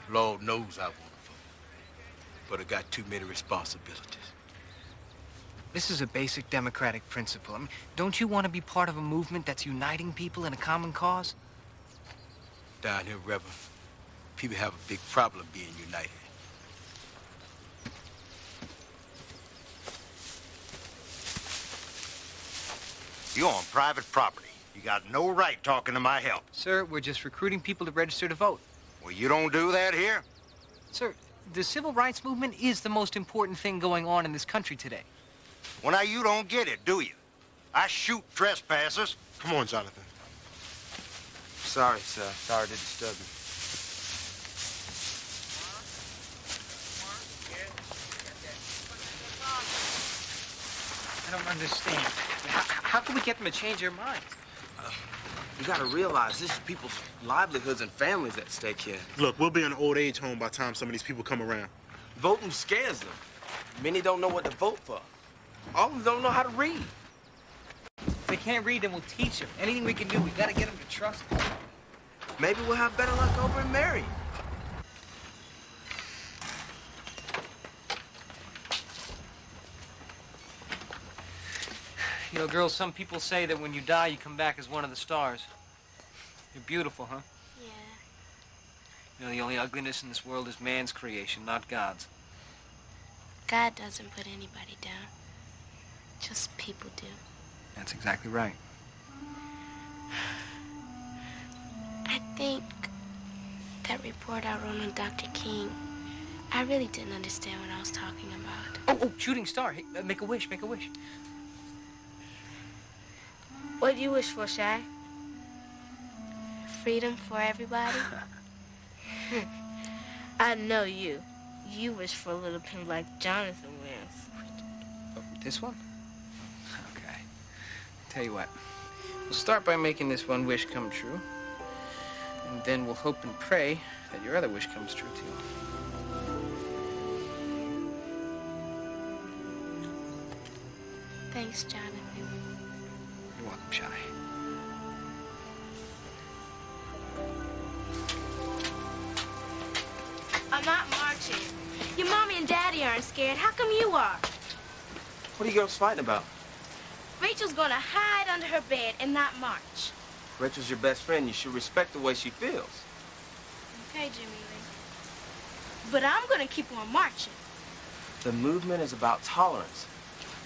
Lord knows I want to vote, but I got too many responsibilities. This is a basic democratic principle. I mean, don't you want to be part of a movement that's uniting people in a common cause? Down here, Reverend, people have a big problem being united. You're on private property. You got no right talking to my help. Sir, we're just recruiting people to register to vote. Well, you don't do that here? Sir, the civil rights movement is the most important thing going on in this country today. Well, now, you don't get it, do you? I shoot trespassers. Come on, Jonathan. Sorry, sir. Sorry to disturb you. I don't understand. How can we get them to change their minds? You gotta realize this is people's livelihoods and families at stake here. Look, we'll be in an old age home by the time some of these people come around. Voting scares them. Many don't know what to vote for. All of them don't know how to read. If they can't read, then we'll teach them. Anything we can do, we gotta get them to trust us. Maybe we'll have better luck over in Marion. You know, girls, some people say that when you die, you come back as one of the stars. You're beautiful, huh? Yeah. You know, the only ugliness in this world is man's creation, not God's. God doesn't put anybody down. Just people do. That's exactly right. I think that report I wrote on Dr. King, I really didn't understand what I was talking about. Oh, shooting star. Hey, make a wish, make a wish. What do you wish for, Shy? Freedom for everybody? I know you. You wish for a little pin like Jonathan wears. Oh, this one? Okay. Tell you what. We'll start by making this one wish come true. And then we'll hope and pray that your other wish comes true, too. Thanks, Jonathan. You're welcome, Shy. I'm not marching. Your mommy and daddy aren't scared. How come you are? What are you girls fighting about? Rachel's gonna hide under her bed and not march. Rachel's your best friend. You should respect the way she feels. Okay, Jimmy Lee. But I'm gonna keep on marching. The movement is about tolerance.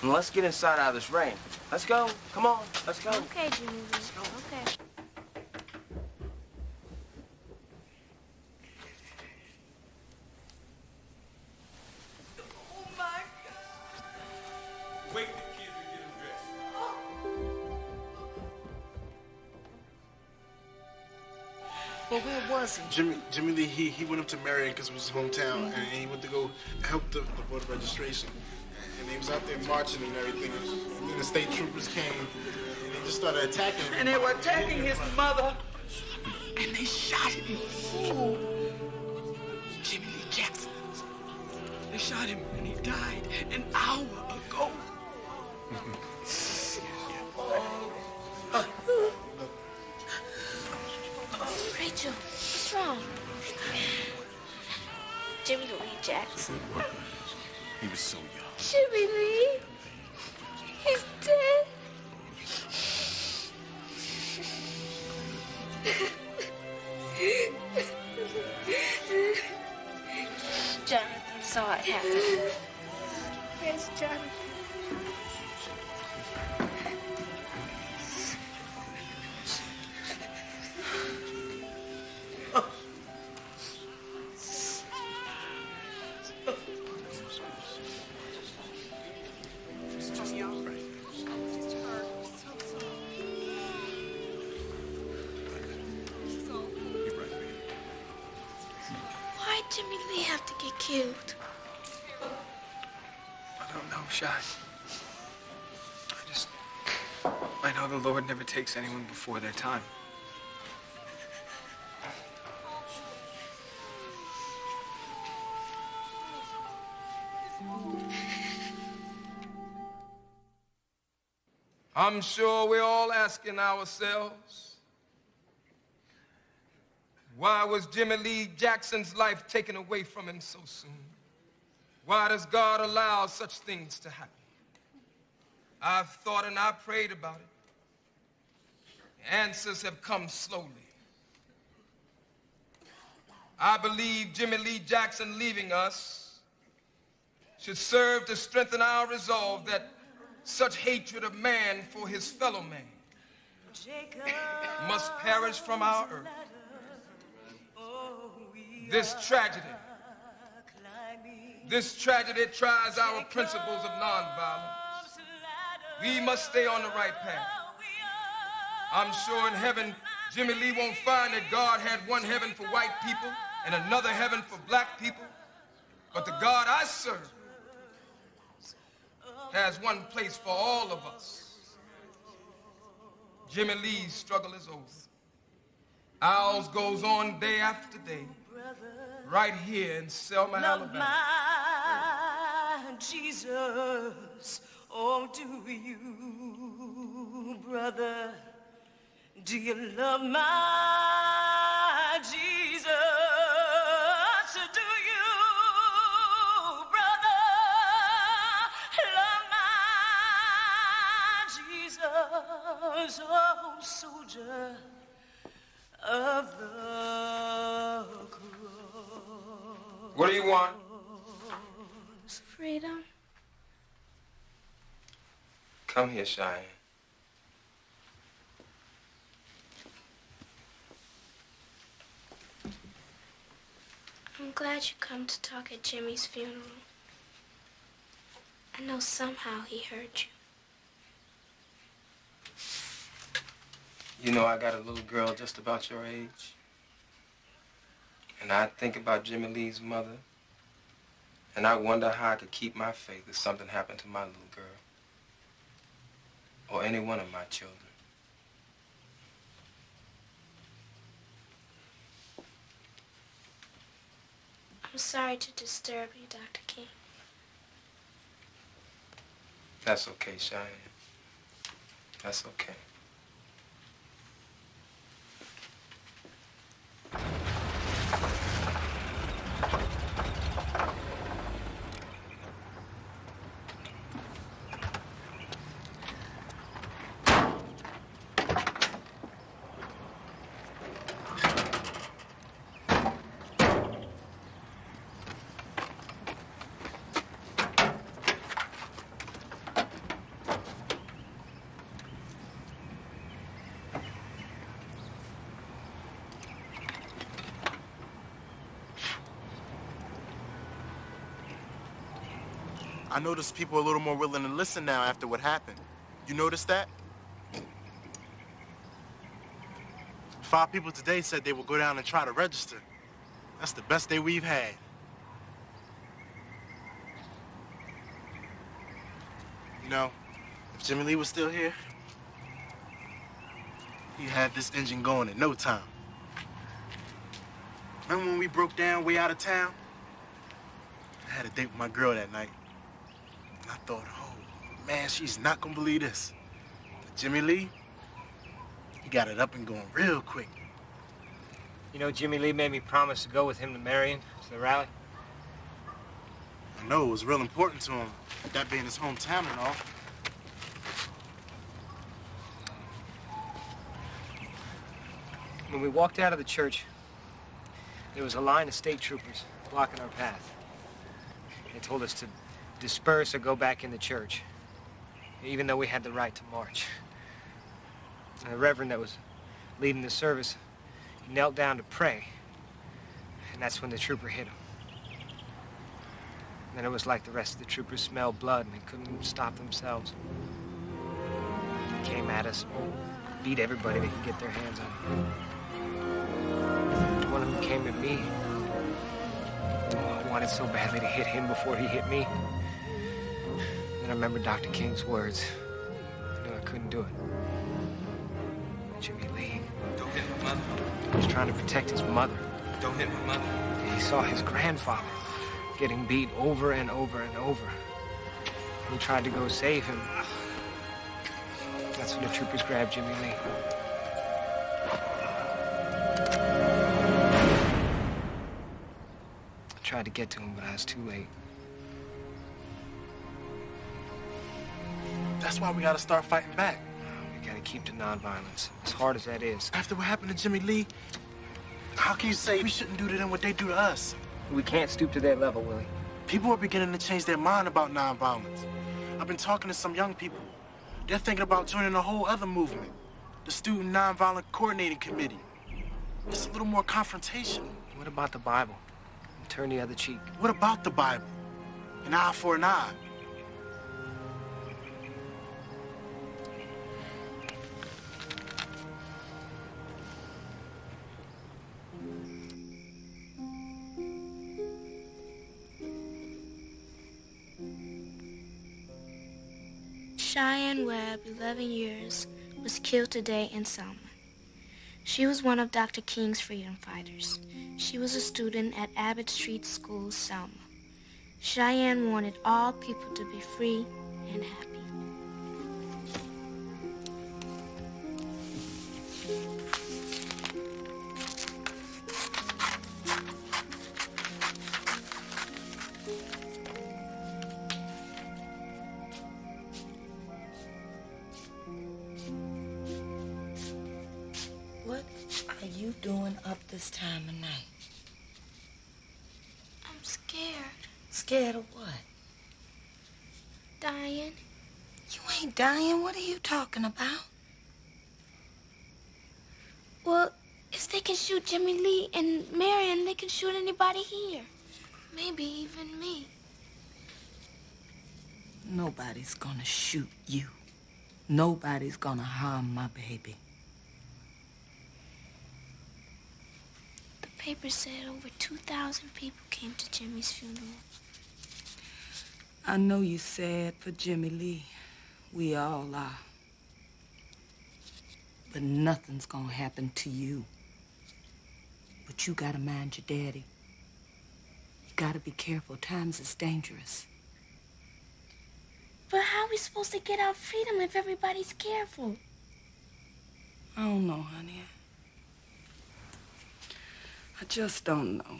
And let's get inside out of this rain. Let's go. Come on. Let's go. Okay, Jimmy Lee. Let's go. Okay. Wake the kids and get them dressed. Well, where was he? Jimmy Lee, he went up to Marion because it was his hometown, and he went to go help the voter registration. And he was out there marching and everything. And then the state troopers came, and they just started attacking him. And they were attacking his mother. And they shot him. Ooh. Jimmy Lee Jackson. They shot him and he died an hour ago. Rachel, what's wrong? Jimmy Lee Jackson. He was so young. Jimmy Lee? He's dead. Jonathan saw it happen. Where's Jonathan? I'm shy. I know the Lord never takes anyone before their time. I'm sure we're all asking ourselves, why was Jimmy Lee Jackson's life taken away from him so soon? Why does God allow such things to happen? I've thought and I prayed about it. The answers have come slowly. I believe Jimmy Lee Jackson leaving us should serve to strengthen our resolve that such hatred of man for his fellow man must perish from our earth. This tragedy tries our principles of nonviolence. We must stay on the right path. I'm sure in heaven, Jimmy Lee won't find that God had one heaven for white people and another heaven for black people. But the God I serve has one place for all of us. Jimmy Lee's struggle is over. Ours goes on day after day, right here in Selma, Alabama. My Jesus, oh, do you, brother, do you love my Jesus? Do you, brother, love my Jesus, oh, soldier of the cross? What do you want? Freedom. Come here, Cheyenne. I'm glad you come to talk at Jimmy's funeral. I know somehow he heard you. You know, I got a little girl just about your age. And I think about Jimmy Lee's mother. And I wonder how I could keep my faith if something happened to my little girl. Or any one of my children. I'm sorry to disturb you, Dr. King. That's okay, Cheyenne. That's okay. I notice people are a little more willing to listen now after what happened. You noticed that? 5 people today said they will go down and try to register. That's the best day we've had. You know, if Jimmy Lee was still here, he'd have this engine going in no time. Remember when we broke down way out of town? I had a date with my girl that night. And I thought, oh, man, she's not gonna believe this. But Jimmy Lee, he got it up and going real quick. You know, Jimmy Lee made me promise to go with him to Marion, to the rally. I know it was real important to him, that being his hometown and all. When we walked out of the church, there was a line of state troopers blocking our path. They told us to disperse or go back in the church, even though we had the right to march. And the reverend that was leading the service, he knelt down to pray, and that's when the trooper hit him. And then it was like the rest of the troopers smelled blood and they couldn't stop themselves. They came at us, beat everybody they could get their hands on. One of them came at me. I wanted so badly to hit him before he hit me. Then I remembered Dr. King's words. I knew I couldn't do it. Jimmy Lee. Don't hit my mother. He was trying to protect his mother. Don't hit my mother. He saw his grandfather getting beat over and over and over. He tried to go save him. That's when the troopers grabbed Jimmy Lee. I tried to get to him, but I was too late. That's why we gotta start fighting back. We gotta keep the nonviolence, as hard as that is. After what happened to Jimmy Lee, how can you say we shouldn't do to them what they do to us? We can't stoop to their level, Willie. People are beginning to change their mind about nonviolence. I've been talking to some young people. They're thinking about joining a whole other movement, the Student Nonviolent Coordinating Committee. It's a little more confrontational. What about the Bible? Turn the other cheek. What about the Bible? An eye for an eye. Cheyenne Webb, 11 years, was killed today in Selma. She was one of Dr. King's freedom fighters. She was a student at Abbott Street School, Selma. Cheyenne wanted all people to be free and happy. What are you doing up this time of night? I'm scared. Scared of what? Dying. You ain't dying. What are you talking about? Well, if they can shoot Jimmy Lee and Marion, they can shoot anybody here. Maybe even me. Nobody's gonna shoot you. Nobody's gonna harm my baby. The paper said over 2,000 people came to Jimmy's funeral. I know you sad for Jimmy Lee. We all are. But nothing's gonna happen to you. But you gotta mind your daddy. You gotta be careful. Times is dangerous. But how are we supposed to get our freedom if everybody's careful? I don't know, honey. I just don't know.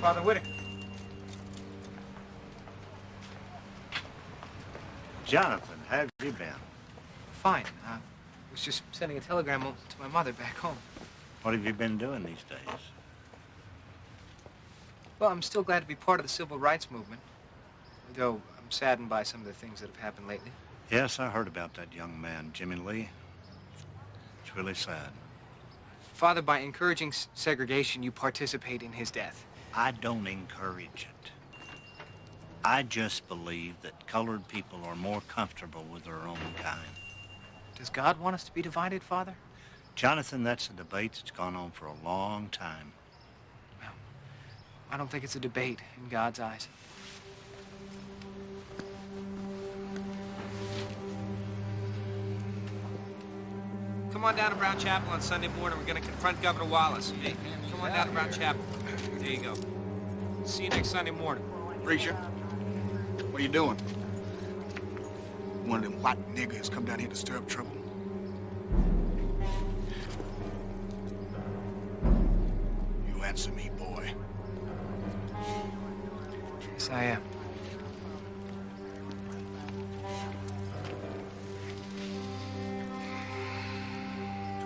Father Whitaker. Jonathan, how have you been? Fine. I was just sending a telegram to my mother back home. What have you been doing these days? Well, I'm still glad to be part of the civil rights movement, though I'm saddened by some of the things that have happened lately. Yes, I heard about that young man, Jimmy Lee. It's really sad. Father, by encouraging segregation, you participate in his death. I don't encourage it. I just believe that colored people are more comfortable with their own kind. Does God want us to be divided, Father? Jonathan, that's a debate that's gone on for a long time. Well, I don't think it's a debate in God's eyes. Come on down to Brown Chapel on Sunday morning. We're going to confront Governor Wallace. Hey, come on down to Brown Chapel. There you go. See you next Sunday morning. Preacher, what are you doing? One of them white niggas come down here to stir up trouble. You answer me, boy. Yes, I am.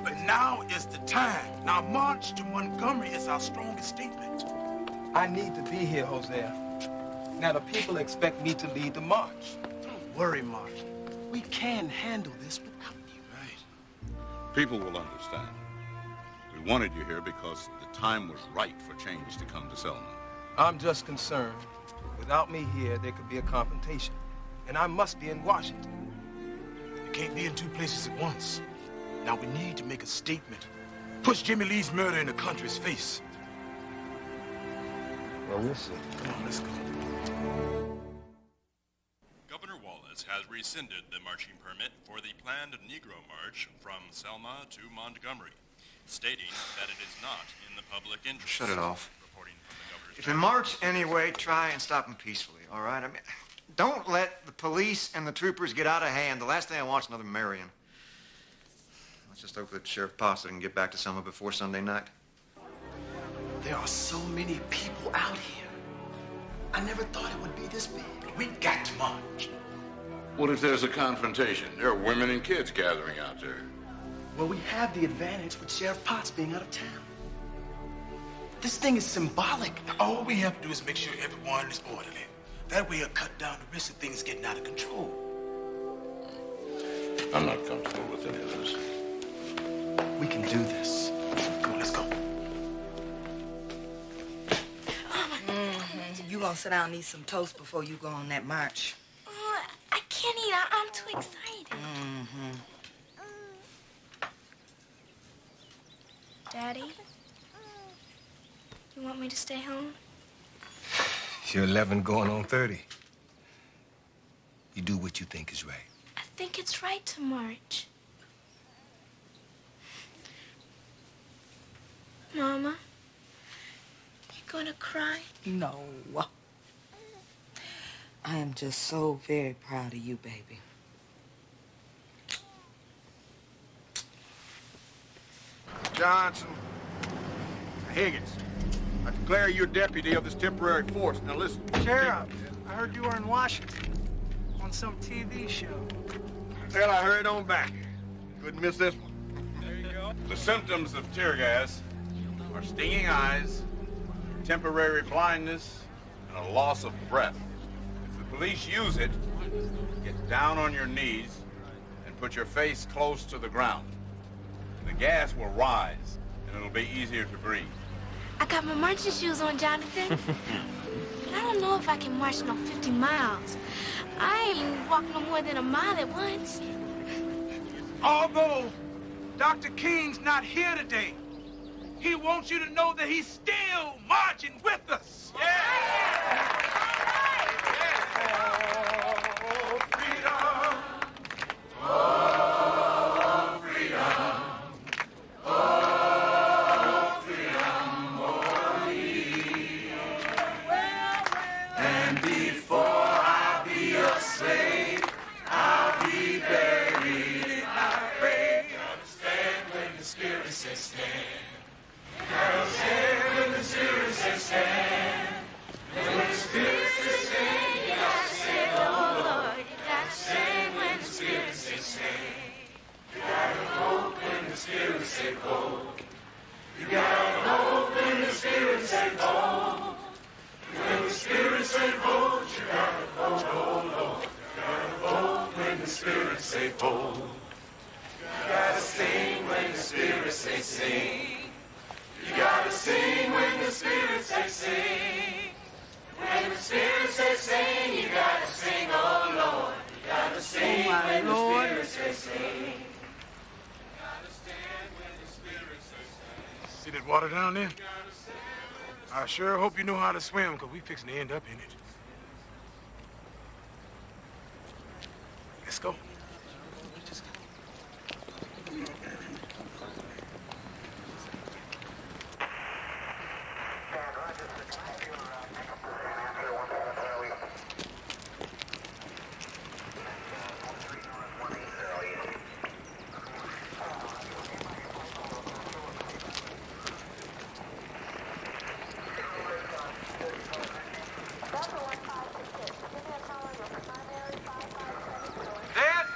But now is the time. Now march to Montgomery is our strongest statement. I need to be here, Hosea. Now the people expect me to lead the march. Don't worry, Martin. We can handle this without you. Right. People will understand. We wanted you here because the time was right for change to come to Selma. I'm just concerned Without me here, there could be a confrontation. And I must be in Washington. You can't be in two places at once. Now we need to make a statement. Push Jimmy Lee's murder in the country's face. Well, we'll see. Come on, let's go. Governor Wallace has rescinded the marching permit for the planned Negro March from Selma to Montgomery, stating that it is not in the public interest. Shut it off. Reporting from the governor's If they march anyway, try and stop them peacefully, all right? I mean, don't let the police and the troopers get out of hand. The last thing I want is another Marion. Let's just hope that Sheriff Possett can get back to Selma before Sunday night. There are so many people out here. I never thought it would be this big. We got to march. What if there's a confrontation? There are women and kids gathering out there. Well, we have the advantage with Sheriff Potts being out of town. This thing is symbolic. All we have to do is make sure everyone is orderly. That way it'll cut down the risk of things getting out of control. I'm not comfortable with any of this. We can do this. Come on, let's go. You gonna sit down and eat some toast before you go on that march. I can't eat. I'm too excited. Daddy, you want me to stay home? You're 11 going on 30. You do what you think is right. I think it's right to march. Mama, you gonna cry? No. I am just so very proud of you, baby. Johnson. Higgins. I declare you deputy of this temporary force. Now listen. Sheriff, I heard you were in Washington on some TV show. Well, I hurried on back. Couldn't miss this one. There you go. The symptoms of tear gas are stinging eyes, temporary blindness, and a loss of breath. If the police use it, get down on your knees and put your face close to the ground. The gas will rise, and it'll be easier to breathe. I got my marching shoes on, Jonathan. But I don't know if I can march no 50 miles. I ain't walked no more than a mile at once. Although Dr. King's not here today, he wants you to know that he's still marching with us. And before I be a slave, I'll be buried in my grave. Gotta stand when the Spirit says stand. Gotta stand when the Spirit says stand. When the Spirit says stand, you gotta stand, oh Lord. You gotta stand when the Spirit says stand. You gotta hope when the Spirit says go. You gotta hope when the Spirit says go. When the Spirit say vote, you gotta vote, oh Lord. You gotta vote when the Spirit say vote. You gotta sing when the Spirit say sing. You gotta sing when the Spirit say sing. When the Spirit say sing, you gotta sing, oh Lord. You gotta sing when the Spirit say sing. You gotta stand when the Spirit say stand. See that water down there? I sure hope you know how to swim, because we fixing to end up in it. Let's go. Dad?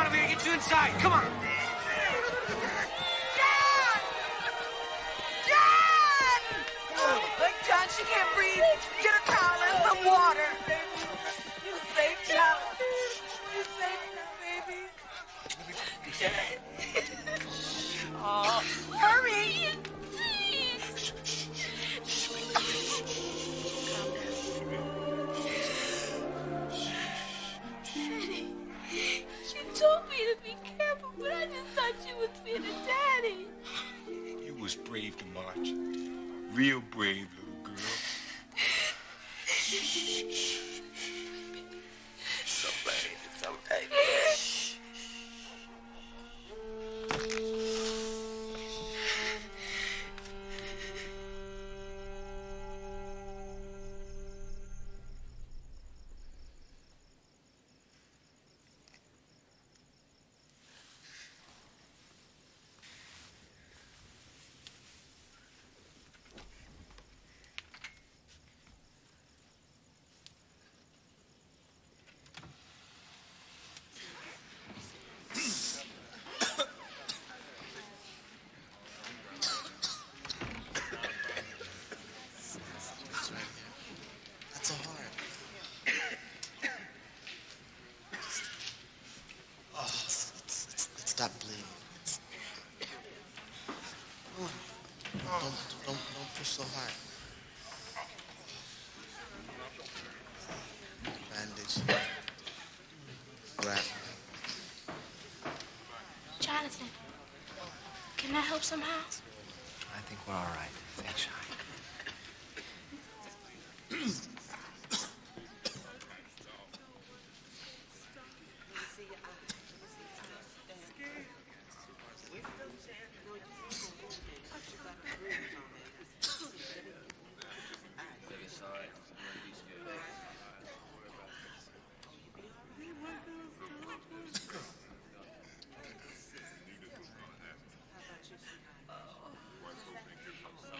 over here and get you inside. Come on. Look, John, she can't breathe. Get a towel and some water. You safe, John. You safe now, baby. Oh, hurry. She told me to be careful, but I just thought she was being a daddy. You was brave to march. Real brave, little girl. It's all right. It's all right. That's all right. Oh, let's stop bleeding. Don't push so hard. Bandage. Wrap. Jonathan, can I help somehow? I think we're all right. Thanks, Shine.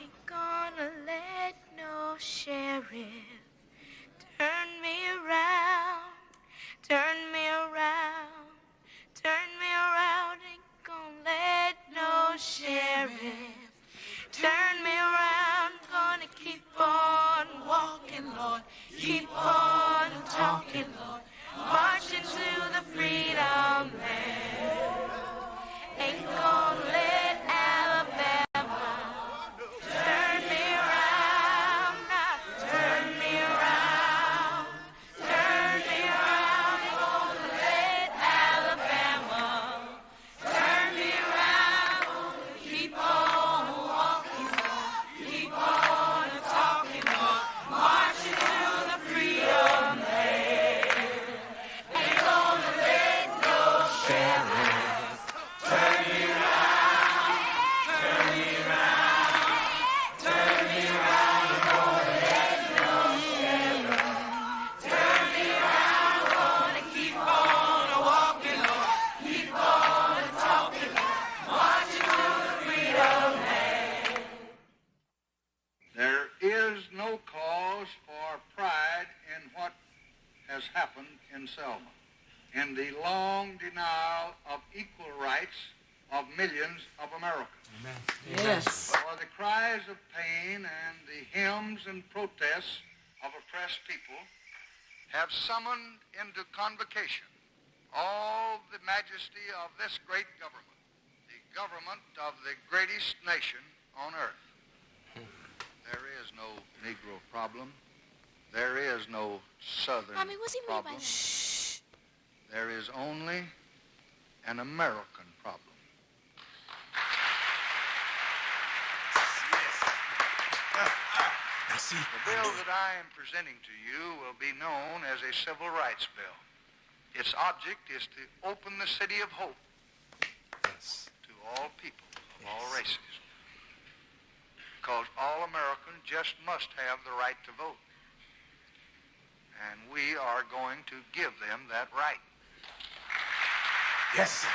Ain't gonna let no sheriff turn me around, turn me around, turn me around. Ain't gonna let no sheriff turn me around. Gonna keep on walking, Lord, keep on talking, Lord, marching to the freedom land. Ain't gonna let Alabama turn me around, turn me around, turn me around. Ain't gonna let Alabama turn me around. Keep on walking, keep on talking, marching to the freedom land. Ain't gonna let no sheriff turn me around, turn me around, turn me around. Ain't gonna let no sheriff turn me around. Gonna keep on walking, keep on talking, marching to the freedom land. There is no cause for pride in what has happened in Selma, in the long denial of equal rights of millions of Americans. Yes. For the cries of pain and the hymns and protests of oppressed people have summoned into convocation all the majesty of this great government, the government of the greatest nation on earth. There is no Negro problem. There is no Southern Mommy, what's he mean by problem. that? There is only an American problem. The bill that I am presenting to you will be known as a civil rights bill. Its object is to open the city of hope to all people of all races. Because all Americans just must have the right to vote. And we are going to give them that right. Yes, sir.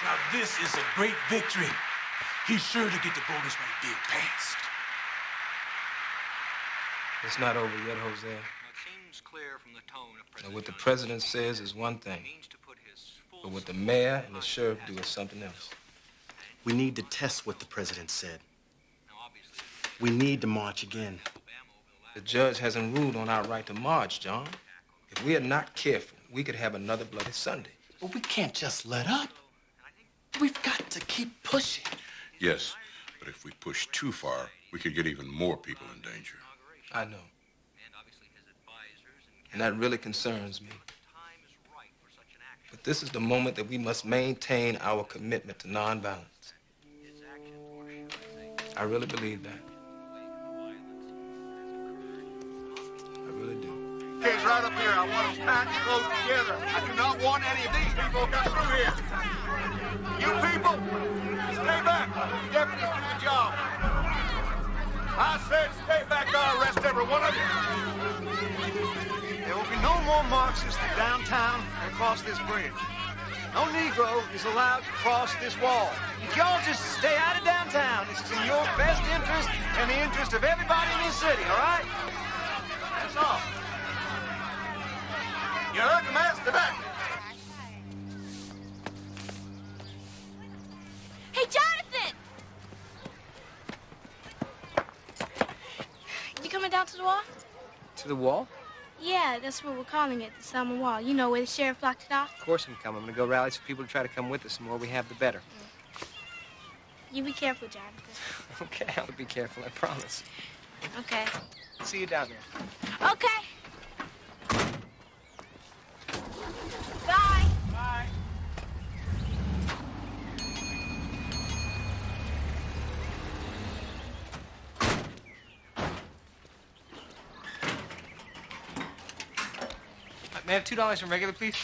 Now, this is a great victory. He's sure to get the voters' right bill passed. It's not over yet, Jose. It seems clear from the tone of Now, what the president says is one thing. But what the mayor and the sheriff do is something else. We need to test what the president said. We need to march again. The judge hasn't ruled on our right to march, John. If we are not careful, we could have another bloody Sunday. But we can't just let up. We've got to keep pushing. Yes, but if we push too far, we could get even more people in danger. I know. And that really concerns me. But this is the moment that we must maintain our commitment to nonviolence. I really believe that. I really do. Kids, right up here. I want us packed close together. I do not want any of these people to come through here. You people, stay back. The deputies do the job. I said stay back or I'll arrest every one of you. There will be no more marches to downtown and across this bridge. No Negro is allowed to cross this wall. Y'all just stay out of downtown. This is in your best interest and the interest of everybody in this city, all right? That's all. You heard the master back. Hey, Jonathan! You coming down to the wall? To the wall? Yeah, that's what we're calling it, the Selma Wall. You know, where the sheriff locked it off? Of course I'm coming. I'm gonna go rally some people to try to come with us. The more we have, the better. You be careful, Jonathan. Okay, I'll be careful, I promise. Okay. See you down there. Okay. Bye. Bye. May I have $2 from regular, please?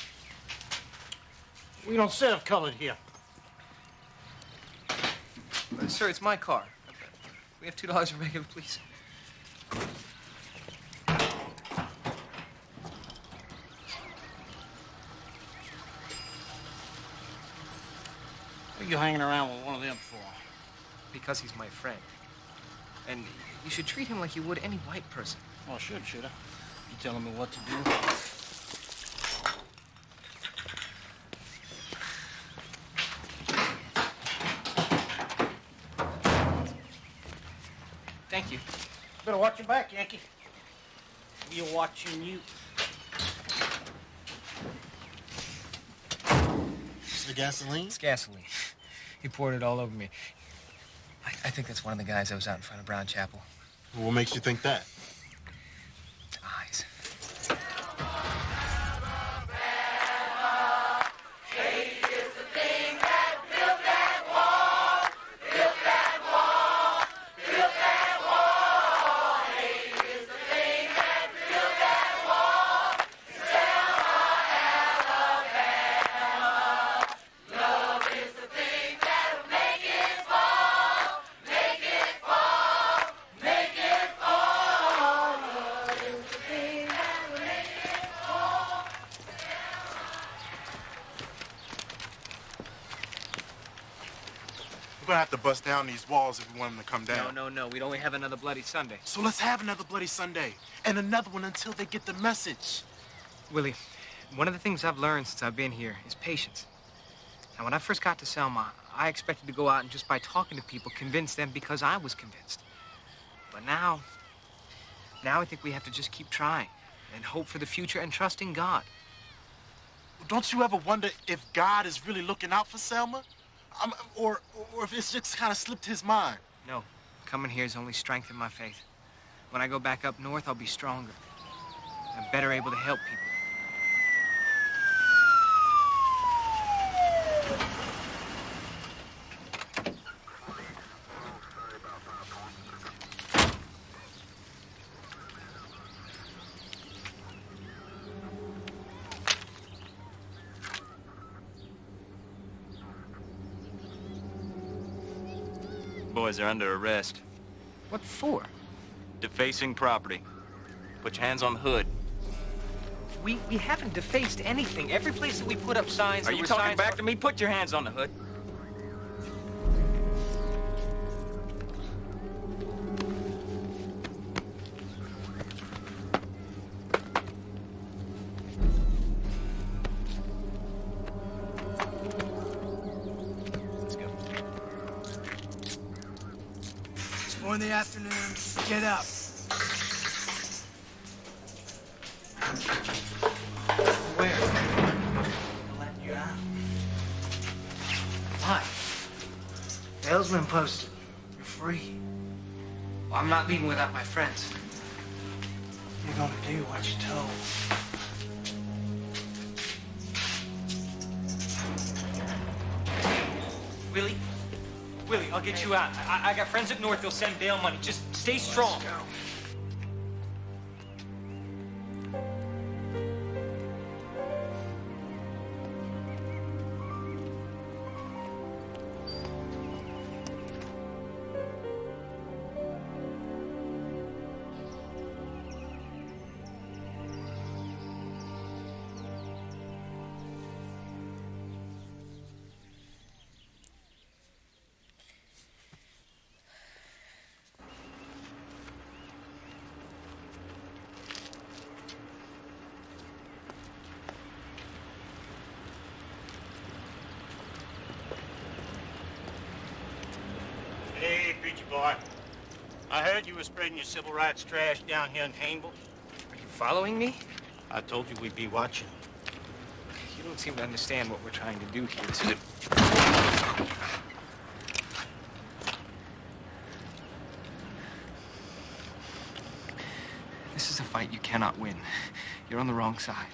We don't serve colored here. Sir, it's my car. We have $2 from regular, please. What are you hanging around with one of them for? Because he's my friend. And you should treat him like you would any white person. Oh, should I? You telling me what to do? Thank you. Better watch your back, Yankee. We're watching you. Is it gasoline? It's gasoline. He poured it all over me. I think that's one of the guys that was out in front of Brown Chapel. What makes you think that? Eyes. We're gonna have to bust down these walls if we want them to come down. No. We'd only have another Bloody Sunday. So let's have another Bloody Sunday. And another one until they get the message. Willie, one of the things I've learned since I've been here is patience. Now, when I first got to Selma, I expected to go out and just by talking to people, convince them because I was convinced. But now I think we have to just keep trying and hope for the future and trust in God. Don't you ever wonder if God is really looking out for Selma? Or if it's just kind of slipped his mind? No, coming here has only strengthened my faith. When I go back up north, I'll be stronger and better able to help people. Boys are under arrest. What for? Defacing property. Put your hands on the hood. We haven't defaced anything. Every place that we put up signs... Are you talking back to me? Put your hands on the hood. 4 in the afternoon. Get up. Where? I'll let you out. Why? Bail's been posted. You're free. Well, I'm not leaving without my friends. You're gonna do what you're told. Willie? Willie, I'll get you out. I got friends up north. They'll send bail money. Just stay strong. Let's go. Hey, preacher boy. I heard you were spreading your civil rights trash down here in Hainville. Are you following me? I told you we'd be watching. You don't seem to understand what we're trying to do here. This is a... This is a fight you cannot win. You're on the wrong side.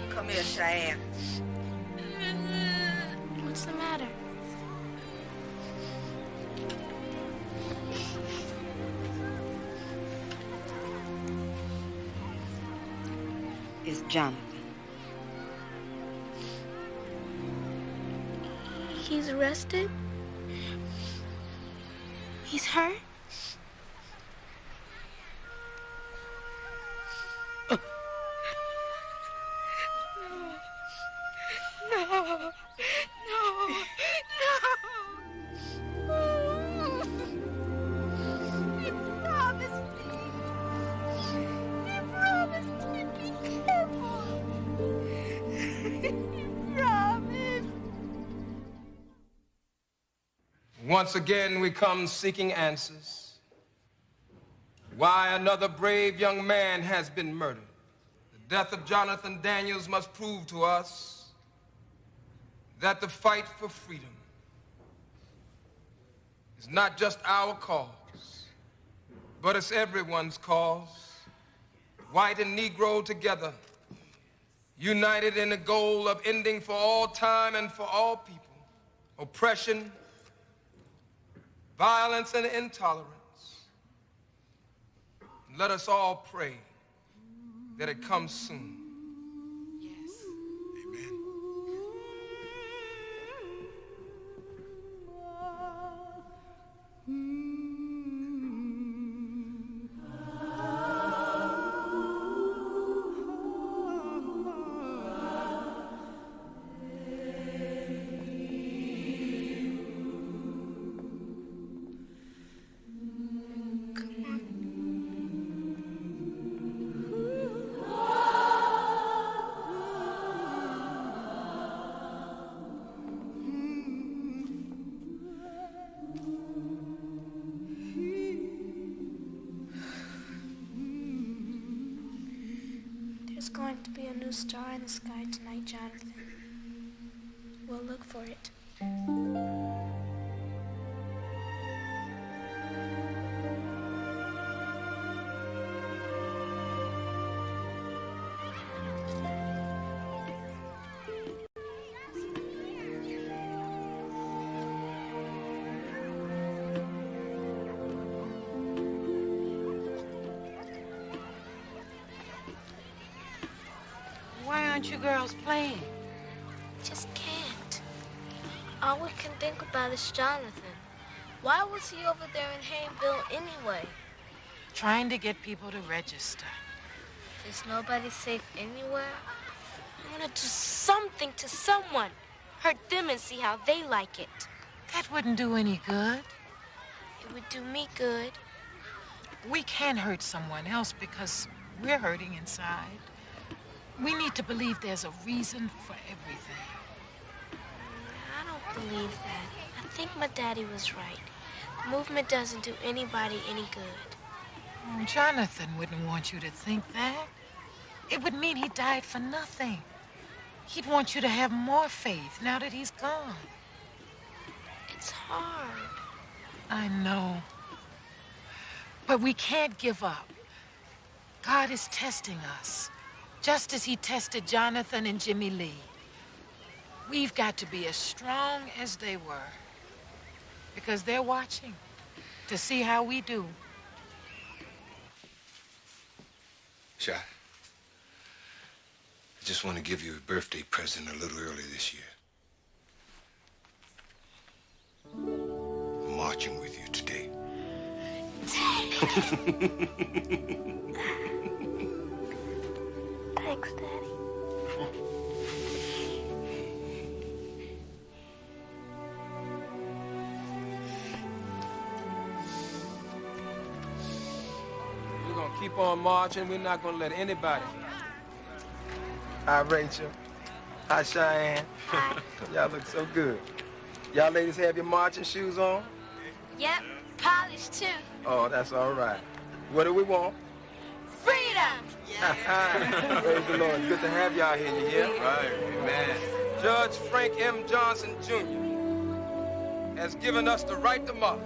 Come here, Cheyenne. What's the matter? It's Jonathan. He's arrested? He's hurt? No. He promised me. He promised me to be careful. He promised. Once again, we come seeking answers. Why another brave young man has been murdered. The death of Jonathan Daniels must prove to us that the fight for freedom is not just our cause, but it's everyone's cause. White and Negro together, united in the goal of ending for all time and for all people oppression, violence, and intolerance. Let us all pray that it comes soon. There's going to be a new star in the sky tonight, Jonathan. We'll look for it. Why aren't you girls playing? Just can't. All we can think about is Jonathan. Why was he over there in Hainville anyway? Trying to get people to register. There's nobody safe anywhere. I want to do something to someone. Hurt them and see how they like it. That wouldn't do any good. It would do me good. We can't hurt someone else because we're hurting inside. We need to believe there's a reason for everything. I don't believe that. I think my daddy was right. The movement doesn't do anybody any good. Oh, Jonathan wouldn't want you to think that. It would mean he died for nothing. He'd want you to have more faith now that he's gone. It's hard. I know. But we can't give up. God is testing us, just as he tested Jonathan and Jimmy Lee. We've got to be as strong as they were, because they're watching to see how we do. Shy, I just want to give you a birthday present a little early this year. I'm marching with you today. Thanks, Daddy. We're gonna keep on marching. We're not gonna let anybody. Hi, Rachel. Hi, Cheyenne. Y'all look so good. Y'all ladies have your marching shoes on? Yep, polished too. Oh, that's all right. What do we want? Freedom! Praise the Lord. Good to have y'all here, you hear? Right, amen. Judge Frank M. Johnson, Jr. has given us the right to march.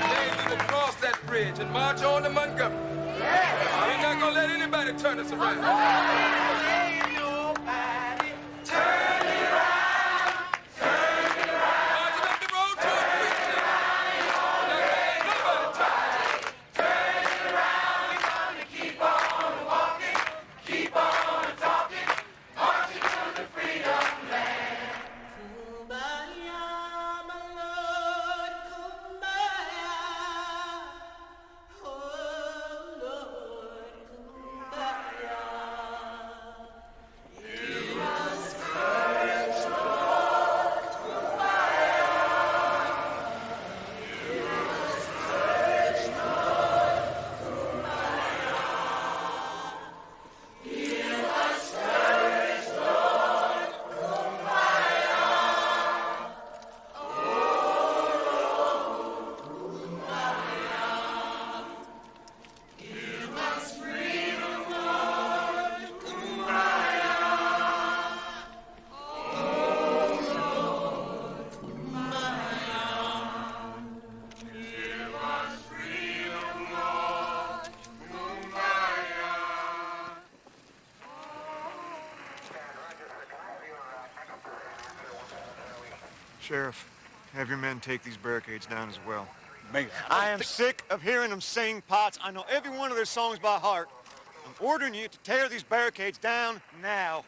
Today we will cross that bridge and march on to Montgomery. We're not gonna let anybody turn us around. Ain't nobody turn me around, turn me around. Marching up the road to a precinct. Ain't nobody turn me around. We're gonna keep on walking, keep on talking, marching to the freedom land. Kumbaya, my Lord, kumbaya. Oh, Lord, kumbaya. Give us courage, Lord, kumbaya. Give us courage, Lord, kumbaya. Give us courage, Lord, kumbaya. Oh, Lord, kumbaya. Give us freedom, Lord, kumbaya. Oh, Lord, kumbaya. Give us freedom, Lord, kumbaya. Sheriff, have your men take these barricades down as well. Man, I am sick of hearing them sing pots. I know every one of their songs by heart. I'm ordering you to tear these barricades down now.